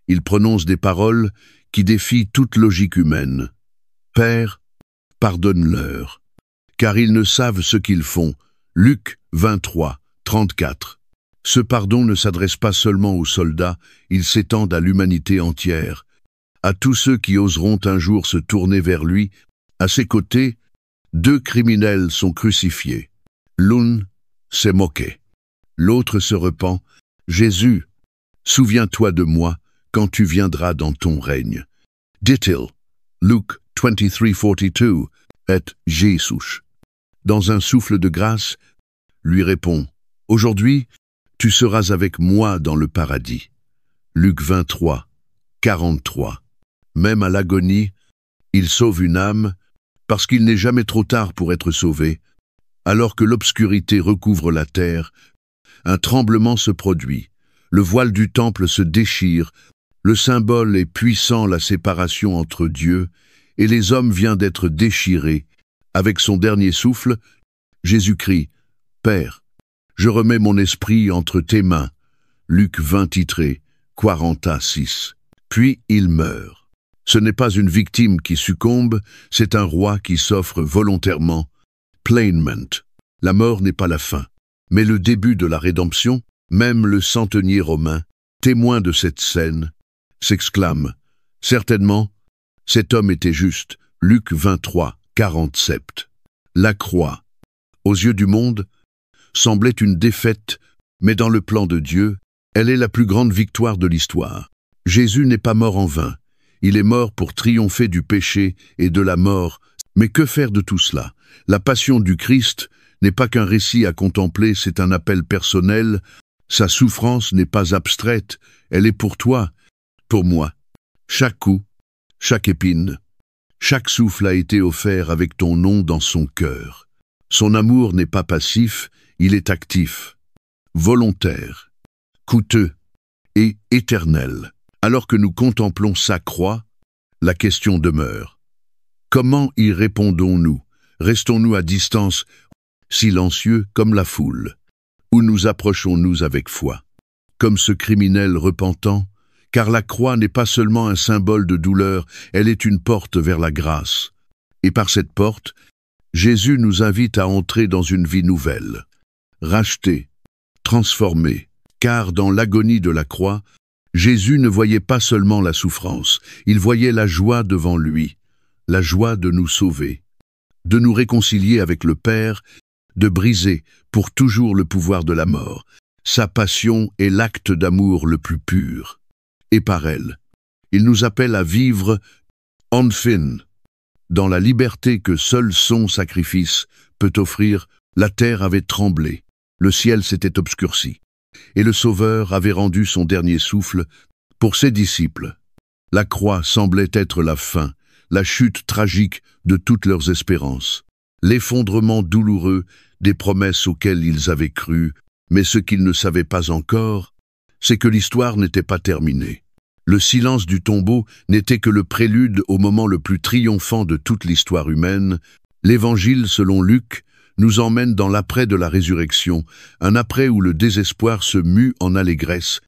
il prononce des paroles qui défient toute logique humaine. « Père, pardonne-leur, car ils ne savent ce qu'ils font. » Luc 23, 34. Ce pardon ne s'adresse pas seulement aux soldats, il s'étend à l'humanité entière, à tous ceux qui oseront un jour se tourner vers lui. À ses côtés, 2 criminels sont crucifiés. L'un s'est moqué, l'autre se repent. « Jésus, souviens-toi de moi quand tu viendras dans ton règne. » Dit-il, Luc 23, 42, et Jésus, dans un souffle de grâce, lui répond, « Aujourd'hui, tu seras avec moi dans le paradis. » Luc 23, 43. Même à l'agonie, il sauve une âme, parce qu'il n'est jamais trop tard pour être sauvé. Alors que l'obscurité recouvre la terre, un tremblement se produit. Le voile du temple se déchire. Le symbole est puissant, la séparation entre Dieu et les hommes vient d'être déchirée. Avec son dernier souffle, Jésus crie, « Père, je remets mon esprit entre tes mains. » Luc 20, 46. Puis il meurt. Ce n'est pas une victime qui succombe, c'est un roi qui s'offre volontairement. Plainement. La mort n'est pas la fin, mais le début de la rédemption. Même le centenier romain, témoin de cette scène, s'exclame, « Certainement, cet homme était juste. » Luc 23, 47. La croix, aux yeux du monde, semblait une défaite, mais dans le plan de Dieu, elle est la plus grande victoire de l'histoire. Jésus n'est pas mort en vain. Il est mort pour triompher du péché et de la mort. Mais que faire de tout cela? La passion du Christ n'est pas qu'un récit à contempler, c'est un appel personnel. Sa souffrance n'est pas abstraite, elle est pour toi, pour moi. Chaque coup, chaque épine, chaque souffle a été offert avec ton nom dans son cœur. Son amour n'est pas passif, il est actif, volontaire, coûteux et éternel. Alors que nous contemplons sa croix, la question demeure. Comment y répondons-nous? Restons-nous à distance, silencieux comme la foule? Ou nous approchons-nous avec foi, comme ce criminel repentant, car la croix n'est pas seulement un symbole de douleur, elle est une porte vers la grâce. Et par cette porte, Jésus nous invite à entrer dans une vie nouvelle, rachetée, transformée, car dans l'agonie de la croix, Jésus ne voyait pas seulement la souffrance, il voyait la joie devant lui, la joie de nous sauver, de nous réconcilier avec le Père, de briser pour toujours le pouvoir de la mort. Sa passion est l'acte d'amour le plus pur. Et par elle, il nous appelle à vivre enfin, dans la liberté que seul son sacrifice peut offrir. La terre avait tremblé, le ciel s'était obscurci, et le Sauveur avait rendu son dernier souffle pour ses disciples. La croix semblait être la fin, la chute tragique de toutes leurs espérances, l'effondrement douloureux des promesses auxquelles ils avaient cru, mais ce qu'ils ne savaient pas encore, c'est que l'histoire n'était pas terminée. Le silence du tombeau n'était que le prélude au moment le plus triomphant de toute l'histoire humaine. L'Évangile, selon Luc, nous emmène dans l'après de la résurrection, un après où le désespoir se mue en allégresse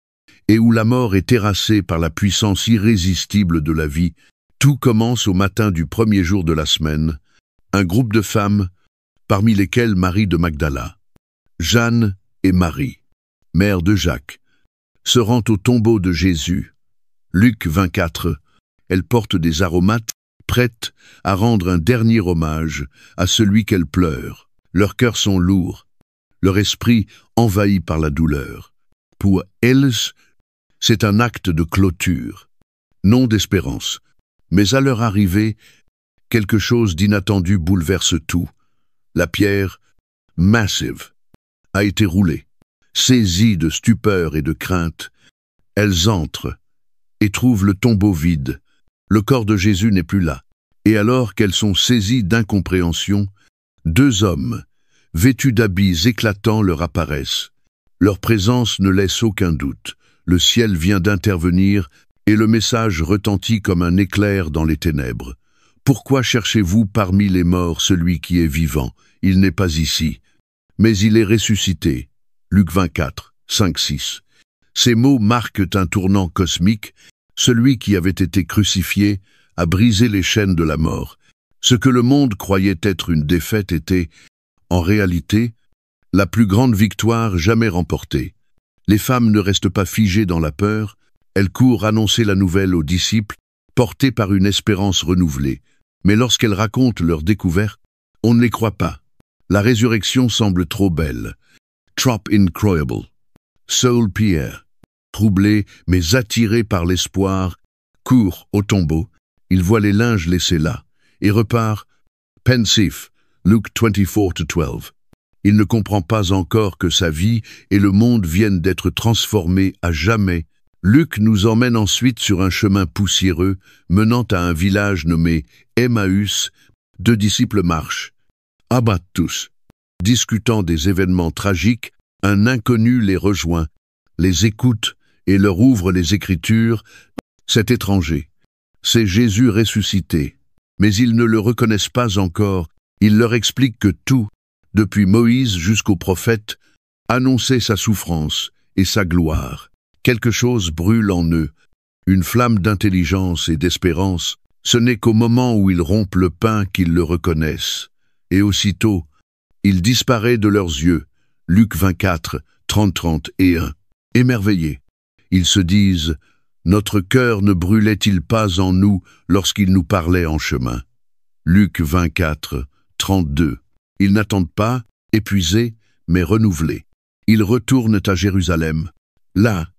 et où la mort est terrassée par la puissance irrésistible de la vie. Tout commence au matin du premier jour de la semaine. Un groupe de femmes, parmi lesquelles Marie de Magdala, Jeanne et Marie, mère de Jacques, se rend au tombeau de Jésus. Luc 24, elles portent des aromates prêtes à rendre un dernier hommage à celui qu'elles pleurent. Leurs cœurs sont lourds, leur esprit envahi par la douleur. Pour elles, c'est un acte de clôture, non d'espérance. Mais à leur arrivée, quelque chose d'inattendu bouleverse tout. La pierre, massive, a été roulée. Saisies de stupeur et de crainte, elles entrent et trouvent le tombeau vide. Le corps de Jésus n'est plus là. Et alors qu'elles sont saisies d'incompréhension, deux hommes, vêtus d'habits éclatants, leur apparaissent. Leur présence ne laisse aucun doute. Le ciel vient d'intervenir et le message retentit comme un éclair dans les ténèbres. Pourquoi cherchez-vous parmi les morts celui qui est vivant? Il n'est pas ici, mais il est ressuscité. Luc 24, 5-6. Ces mots marquent un tournant cosmique. Celui qui avait été crucifié a brisé les chaînes de la mort. Ce que le monde croyait être une défaite était, en réalité, la plus grande victoire jamais remportée. Les femmes ne restent pas figées dans la peur, elles courent annoncer la nouvelle aux disciples, portées par une espérance renouvelée. Mais lorsqu'elles racontent leur découverte, on ne les croit pas. La résurrection semble trop belle, trop incroyable. Saul Pierre, troublé mais attiré par l'espoir, court au tombeau, il voit les linges laissés là, et repart, pensif, Luke 24-12. Il ne comprend pas encore que sa vie et le monde viennent d'être transformés à jamais. Luc nous emmène ensuite sur un chemin poussiéreux menant à un village nommé Emmaüs. Deux disciples marchent, abattent tous. Discutant des événements tragiques, un inconnu les rejoint, les écoute et leur ouvre les Écritures. Cet étranger, c'est Jésus ressuscité. Mais ils ne le reconnaissent pas encore. Il leur explique que tout, depuis Moïse jusqu'aux prophètes, annonçait sa souffrance et sa gloire. Quelque chose brûle en eux, une flamme d'intelligence et d'espérance. Ce n'est qu'au moment où ils rompent le pain qu'ils le reconnaissent. Et aussitôt, il disparaît de leurs yeux. Luc 24, 30-31. Émerveillés, ils se disent « Notre cœur ne brûlait-il pas en nous lorsqu'il nous parlait en chemin ?» Luc 24, 32. Ils n'attendent pas, épuisés, mais renouvelés. Ils retournent à Jérusalem. Là,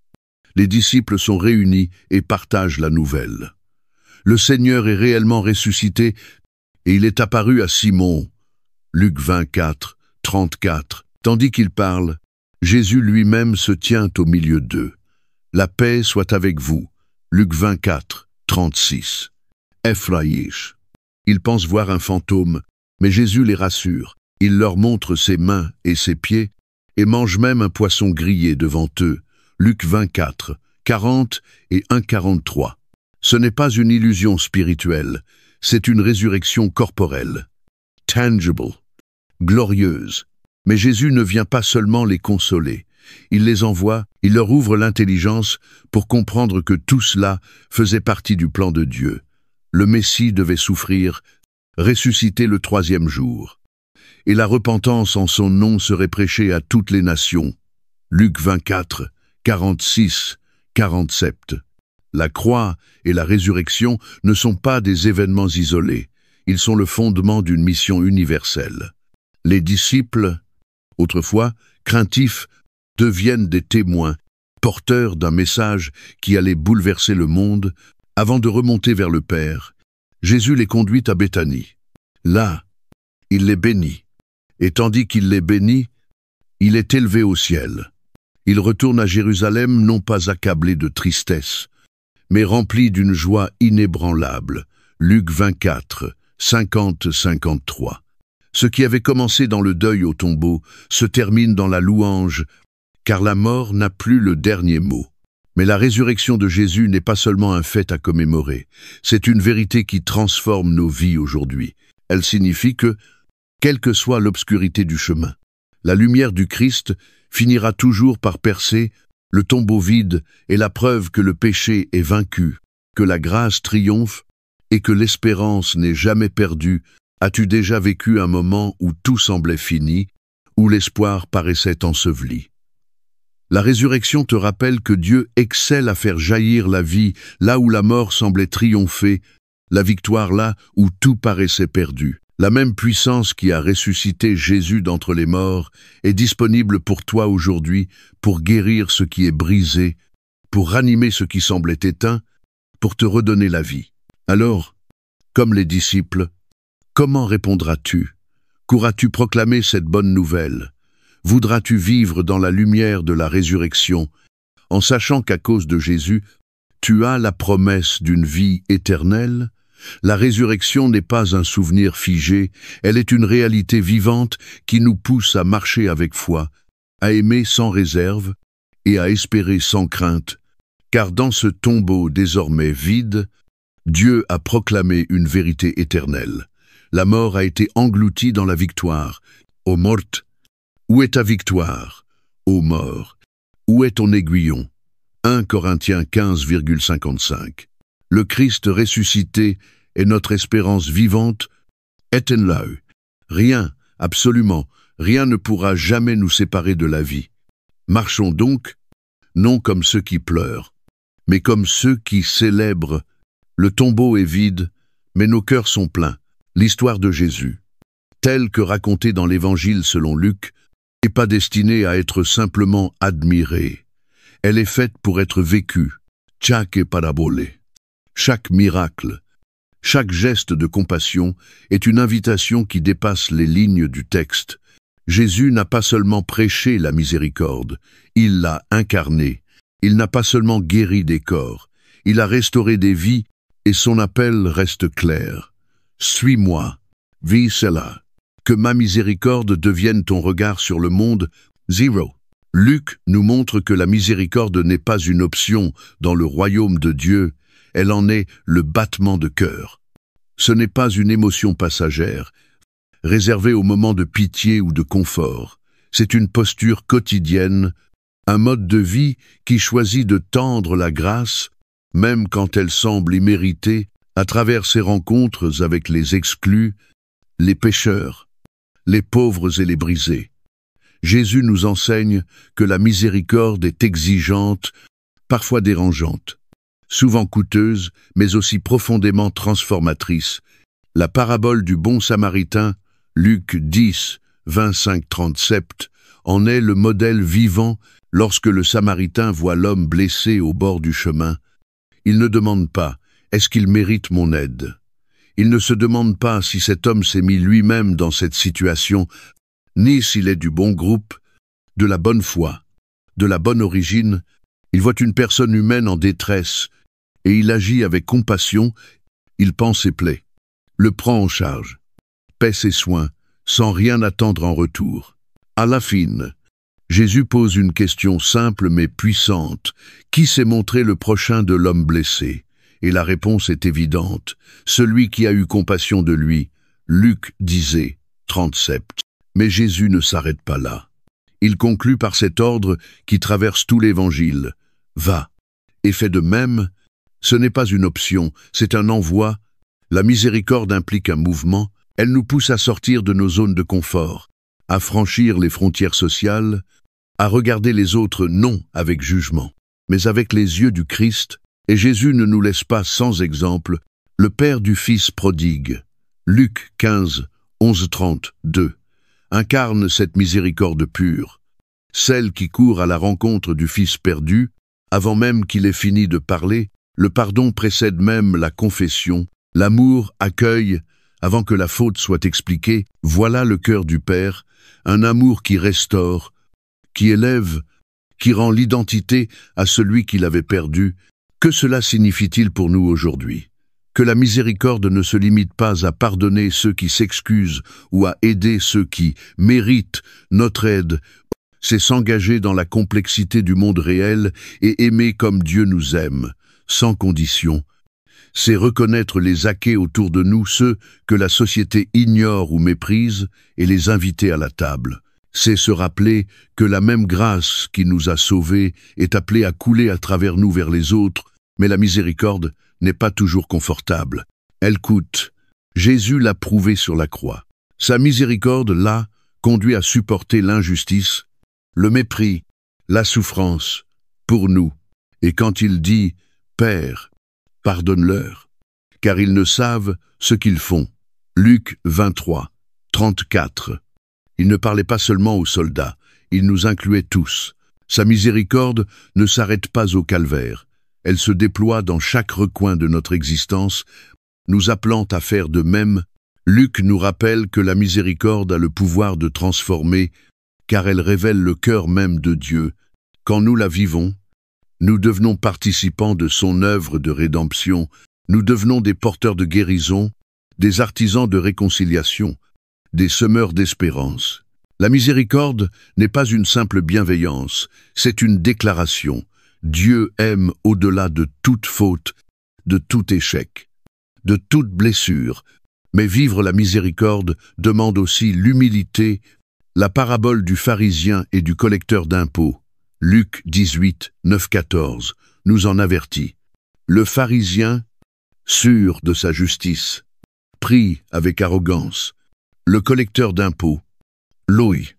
les disciples sont réunis et partagent la nouvelle. Le Seigneur est réellement ressuscité et il est apparu à Simon. Luc 24, 34. Tandis qu'il parle, Jésus lui-même se tient au milieu d'eux. La paix soit avec vous. Luc 24, 36. Effrayés. Ils pensent voir un fantôme, mais Jésus les rassure. Il leur montre ses mains et ses pieds et mange même un poisson grillé devant eux. Luc 24, 40 et 1,43. Ce n'est pas une illusion spirituelle, c'est une résurrection corporelle. Tangible, glorieuse. Mais Jésus ne vient pas seulement les consoler. Il les envoie, il leur ouvre l'intelligence pour comprendre que tout cela faisait partie du plan de Dieu. Le Messie devait souffrir, ressusciter le troisième jour. Et la repentance en son nom serait prêchée à toutes les nations. Luc 24, 46, 47. La croix et la résurrection ne sont pas des événements isolés. Ils sont le fondement d'une mission universelle. Les disciples, autrefois craintifs, deviennent des témoins, porteurs d'un message qui allait bouleverser le monde. Avant de remonter vers le Père, Jésus les conduit à Béthanie. Là, il les bénit. Et tandis qu'il les bénit, il est élevé au ciel. Il retourne à Jérusalem non pas accablé de tristesse, mais rempli d'une joie inébranlable. Luc 24, 50-53. Ce qui avait commencé dans le deuil au tombeau se termine dans la louange, car la mort n'a plus le dernier mot. Mais la résurrection de Jésus n'est pas seulement un fait à commémorer, c'est une vérité qui transforme nos vies aujourd'hui. Elle signifie que, quelle que soit l'obscurité du chemin, la lumière du Christ finira toujours par percer le tombeau vide et la preuve que le péché est vaincu, que la grâce triomphe et que l'espérance n'est jamais perdue. As-tu déjà vécu un moment où tout semblait fini, où l'espoir paraissait enseveli? La résurrection te rappelle que Dieu excelle à faire jaillir la vie là où la mort semblait triompher. la victoire là où tout paraissait perdu. La même puissance qui a ressuscité Jésus d'entre les morts est disponible pour toi aujourd'hui pour guérir ce qui est brisé, pour ranimer ce qui semblait éteint, pour te redonner la vie. Alors, comme les disciples, comment répondras-tu? Courras-tu proclamer cette bonne nouvelle? Voudras-tu vivre dans la lumière de la résurrection, en sachant qu'à cause de Jésus, tu as la promesse d'une vie éternelle? La résurrection n'est pas un souvenir figé, elle est une réalité vivante qui nous pousse à marcher avec foi, à aimer sans réserve et à espérer sans crainte, car dans ce tombeau désormais vide, Dieu a proclamé une vérité éternelle. La mort a été engloutie dans la victoire. Ô morte, où est ta victoire? Ô mort, où est ton aiguillon? 1 Corinthiens 15,55. Le Christ ressuscité est notre espérance vivante. Etenlau. Rien, absolument, rien ne pourra jamais nous séparer de la vie. Marchons donc, non comme ceux qui pleurent, mais comme ceux qui célèbrent. Le tombeau est vide, mais nos cœurs sont pleins. L'histoire de Jésus, telle que racontée dans l'Évangile selon Luc, n'est pas destinée à être simplement admirée. Elle est faite pour être vécue. Chaque parabole. Chaque miracle, chaque geste de compassion est une invitation qui dépasse les lignes du texte. Jésus n'a pas seulement prêché la miséricorde, il l'a incarnée. Il n'a pas seulement guéri des corps, il a restauré des vies et son appel reste clair. Suis-moi, vis cela. Que ma miséricorde devienne ton regard sur le monde. 0. Luc nous montre que la miséricorde n'est pas une option dans le royaume de Dieu, elle en est le battement de cœur. Ce n'est pas une émotion passagère, réservée au moment de pitié ou de confort. C'est une posture quotidienne, un mode de vie qui choisit de tendre la grâce, même quand elle semble imméritée, à travers ses rencontres avec les exclus, les pécheurs, les pauvres et les brisés. Jésus nous enseigne que la miséricorde est exigeante, parfois dérangeante, souvent coûteuse, mais aussi profondément transformatrice. La parabole du bon samaritain, Luc 10, 25-37, en est le modèle vivant lorsque le samaritain voit l'homme blessé au bord du chemin. Il ne demande pas « Est-ce qu'il mérite mon aide ?» Il ne se demande pas si cet homme s'est mis lui-même dans cette situation, ni s'il est du bon groupe, de la bonne foi, de la bonne origine. Il voit une personne humaine en détresse, et il agit avec compassion, il pense ses plaies, le prend en charge, paie ses soins, sans rien attendre en retour. À la fin, Jésus pose une question simple mais puissante. Qui s'est montré le prochain de l'homme blessé? Et la réponse est évidente. Celui qui a eu compassion de lui. Luc disait, 37. Mais Jésus ne s'arrête pas là. Il conclut par cet ordre qui traverse tout l'Évangile. Va, et fais de même. Ce n'est pas une option, c'est un envoi. La miséricorde implique un mouvement. Elle nous pousse à sortir de nos zones de confort, à franchir les frontières sociales, à regarder les autres non avec jugement, mais avec les yeux du Christ. Et Jésus ne nous laisse pas sans exemple. Le père du fils prodigue, Luc 15, 11-32, incarne cette miséricorde pure, celle qui court à la rencontre du fils perdu, avant même qu'il ait fini de parler. Le pardon précède même la confession, l'amour accueille avant que la faute soit expliquée. Voilà le cœur du Père, un amour qui restaure, qui élève, qui rend l'identité à celui qui l'avait perdu. Que cela signifie-t-il pour nous aujourd'hui? Que la miséricorde ne se limite pas à pardonner ceux qui s'excusent ou à aider ceux qui méritent notre aide. C'est s'engager dans la complexité du monde réel et aimer comme Dieu nous aime, sans condition. C'est reconnaître les acquets autour de nous, ceux que la société ignore ou méprise, et les inviter à la table. C'est se rappeler que la même grâce qui nous a sauvés est appelée à couler à travers nous vers les autres, mais la miséricorde n'est pas toujours confortable. Elle coûte. Jésus l'a prouvé sur la croix. Sa miséricorde, là, conduit à supporter l'injustice, le mépris, la souffrance, pour nous. Et quand il dit « Père, pardonne-leur », car ils ne savent ce qu'ils font. Luc 23, 34. Il ne parlait pas seulement aux soldats, il nous incluait tous. Sa miséricorde ne s'arrête pas au calvaire. Elle se déploie dans chaque recoin de notre existence, nous appelant à faire de même. Luc nous rappelle que la miséricorde a le pouvoir de transformer, car elle révèle le cœur même de Dieu. Quand nous la vivons, nous devenons participants de son œuvre de rédemption, nous devenons des porteurs de guérison, des artisans de réconciliation, des semeurs d'espérance. La miséricorde n'est pas une simple bienveillance, c'est une déclaration. Dieu aime au-delà de toute faute, de tout échec, de toute blessure. Mais vivre la miséricorde demande aussi l'humilité. La parabole du pharisien et du collecteur d'impôts, Luc 18, 9-14, nous en avertit. Le pharisien, sûr de sa justice, prie avec arrogance. Le collecteur d'impôts, Louis,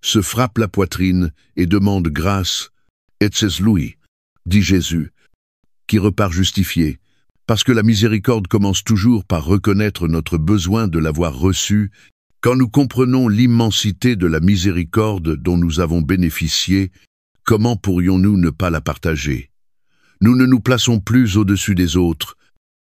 se frappe la poitrine et demande grâce. Et c'est Louis, dit Jésus, qui repart justifié, parce que la miséricorde commence toujours par reconnaître notre besoin de l'avoir reçue. Quand nous comprenons l'immensité de la miséricorde dont nous avons bénéficié, comment pourrions-nous ne pas la partager? Nous ne nous plaçons plus au-dessus des autres,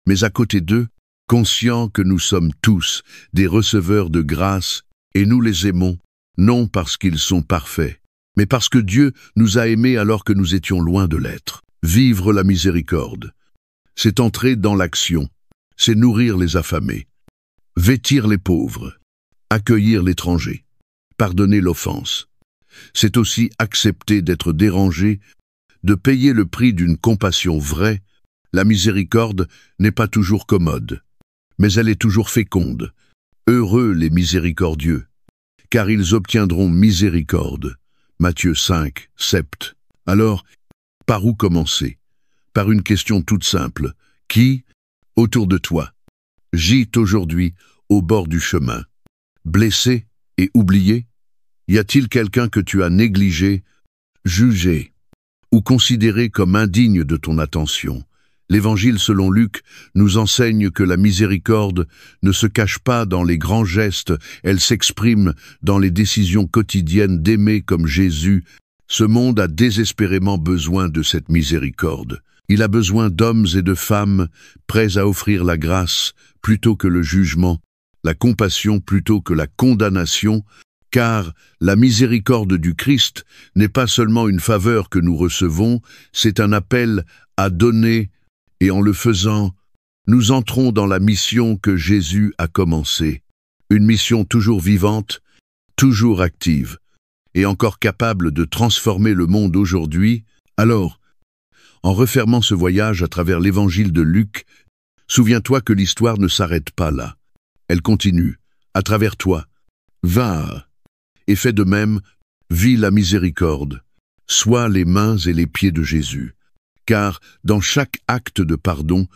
mais à côté d'eux, conscients que nous sommes tous des receveurs de grâce et nous les aimons, non parce qu'ils sont parfaits, mais parce que Dieu nous a aimés alors que nous étions loin de l'être. Vivre la miséricorde, c'est entrer dans l'action, c'est nourrir les affamés, vêtir les pauvres, accueillir l'étranger, pardonner l'offense. C'est aussi accepter d'être dérangé, de payer le prix d'une compassion vraie. La miséricorde n'est pas toujours commode, mais elle est toujours féconde. Heureux les miséricordieux, car ils obtiendront miséricorde. Matthieu 5, 7. Alors, par où commencer? Par une question toute simple. Qui, autour de toi, gît aujourd'hui au bord du chemin? Blessé et oublié? Y a-t-il quelqu'un que tu as négligé, jugé ou considéré comme indigne de ton attention? L'Évangile selon Luc nous enseigne que la miséricorde ne se cache pas dans les grands gestes, elle s'exprime dans les décisions quotidiennes d'aimer comme Jésus. Ce monde a désespérément besoin de cette miséricorde. Il a besoin d'hommes et de femmes prêts à offrir la grâce plutôt que le jugement, la compassion plutôt que la condamnation, car la miséricorde du Christ n'est pas seulement une faveur que nous recevons, c'est un appel à donner, et en le faisant, nous entrons dans la mission que Jésus a commencée. Une mission toujours vivante, toujours active, et encore capable de transformer le monde aujourd'hui. Alors, en refermant ce voyage à travers l'Évangile de Luc, souviens-toi que l'histoire ne s'arrête pas là. Elle continue, à travers toi. Va et fais de même, vis la miséricorde. Sois les mains et les pieds de Jésus. Car dans chaque acte de pardon,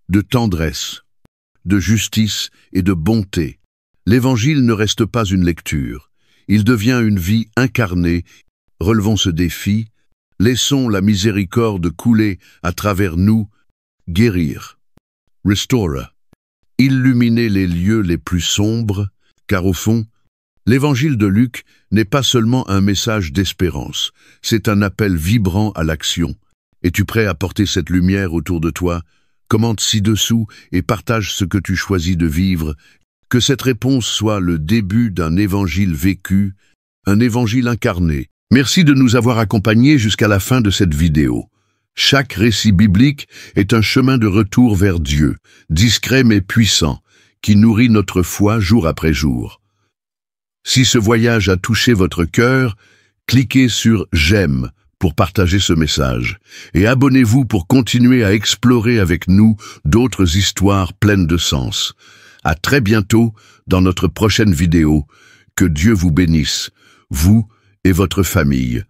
de tendresse, de justice et de bonté, l'Évangile ne reste pas une lecture. Il devient une vie incarnée. Relevons ce défi, laissons la miséricorde couler à travers nous, guérir, restaurer, illuminer les lieux les plus sombres, car au fond, l'Évangile de Luc n'est pas seulement un message d'espérance, c'est un appel vibrant à l'action. Es-tu prêt à porter cette lumière autour de toi? Commente ci-dessous et partage ce que tu choisis de vivre. Que cette réponse soit le début d'un évangile vécu, un évangile incarné. Merci de nous avoir accompagnés jusqu'à la fin de cette vidéo. Chaque récit biblique est un chemin de retour vers Dieu, discret mais puissant, qui nourrit notre foi jour après jour. Si ce voyage a touché votre cœur, cliquez sur « J'aime » pour partager ce message, et abonnez-vous pour continuer à explorer avec nous d'autres histoires pleines de sens. À très bientôt dans notre prochaine vidéo. Que Dieu vous bénisse, vous et votre famille.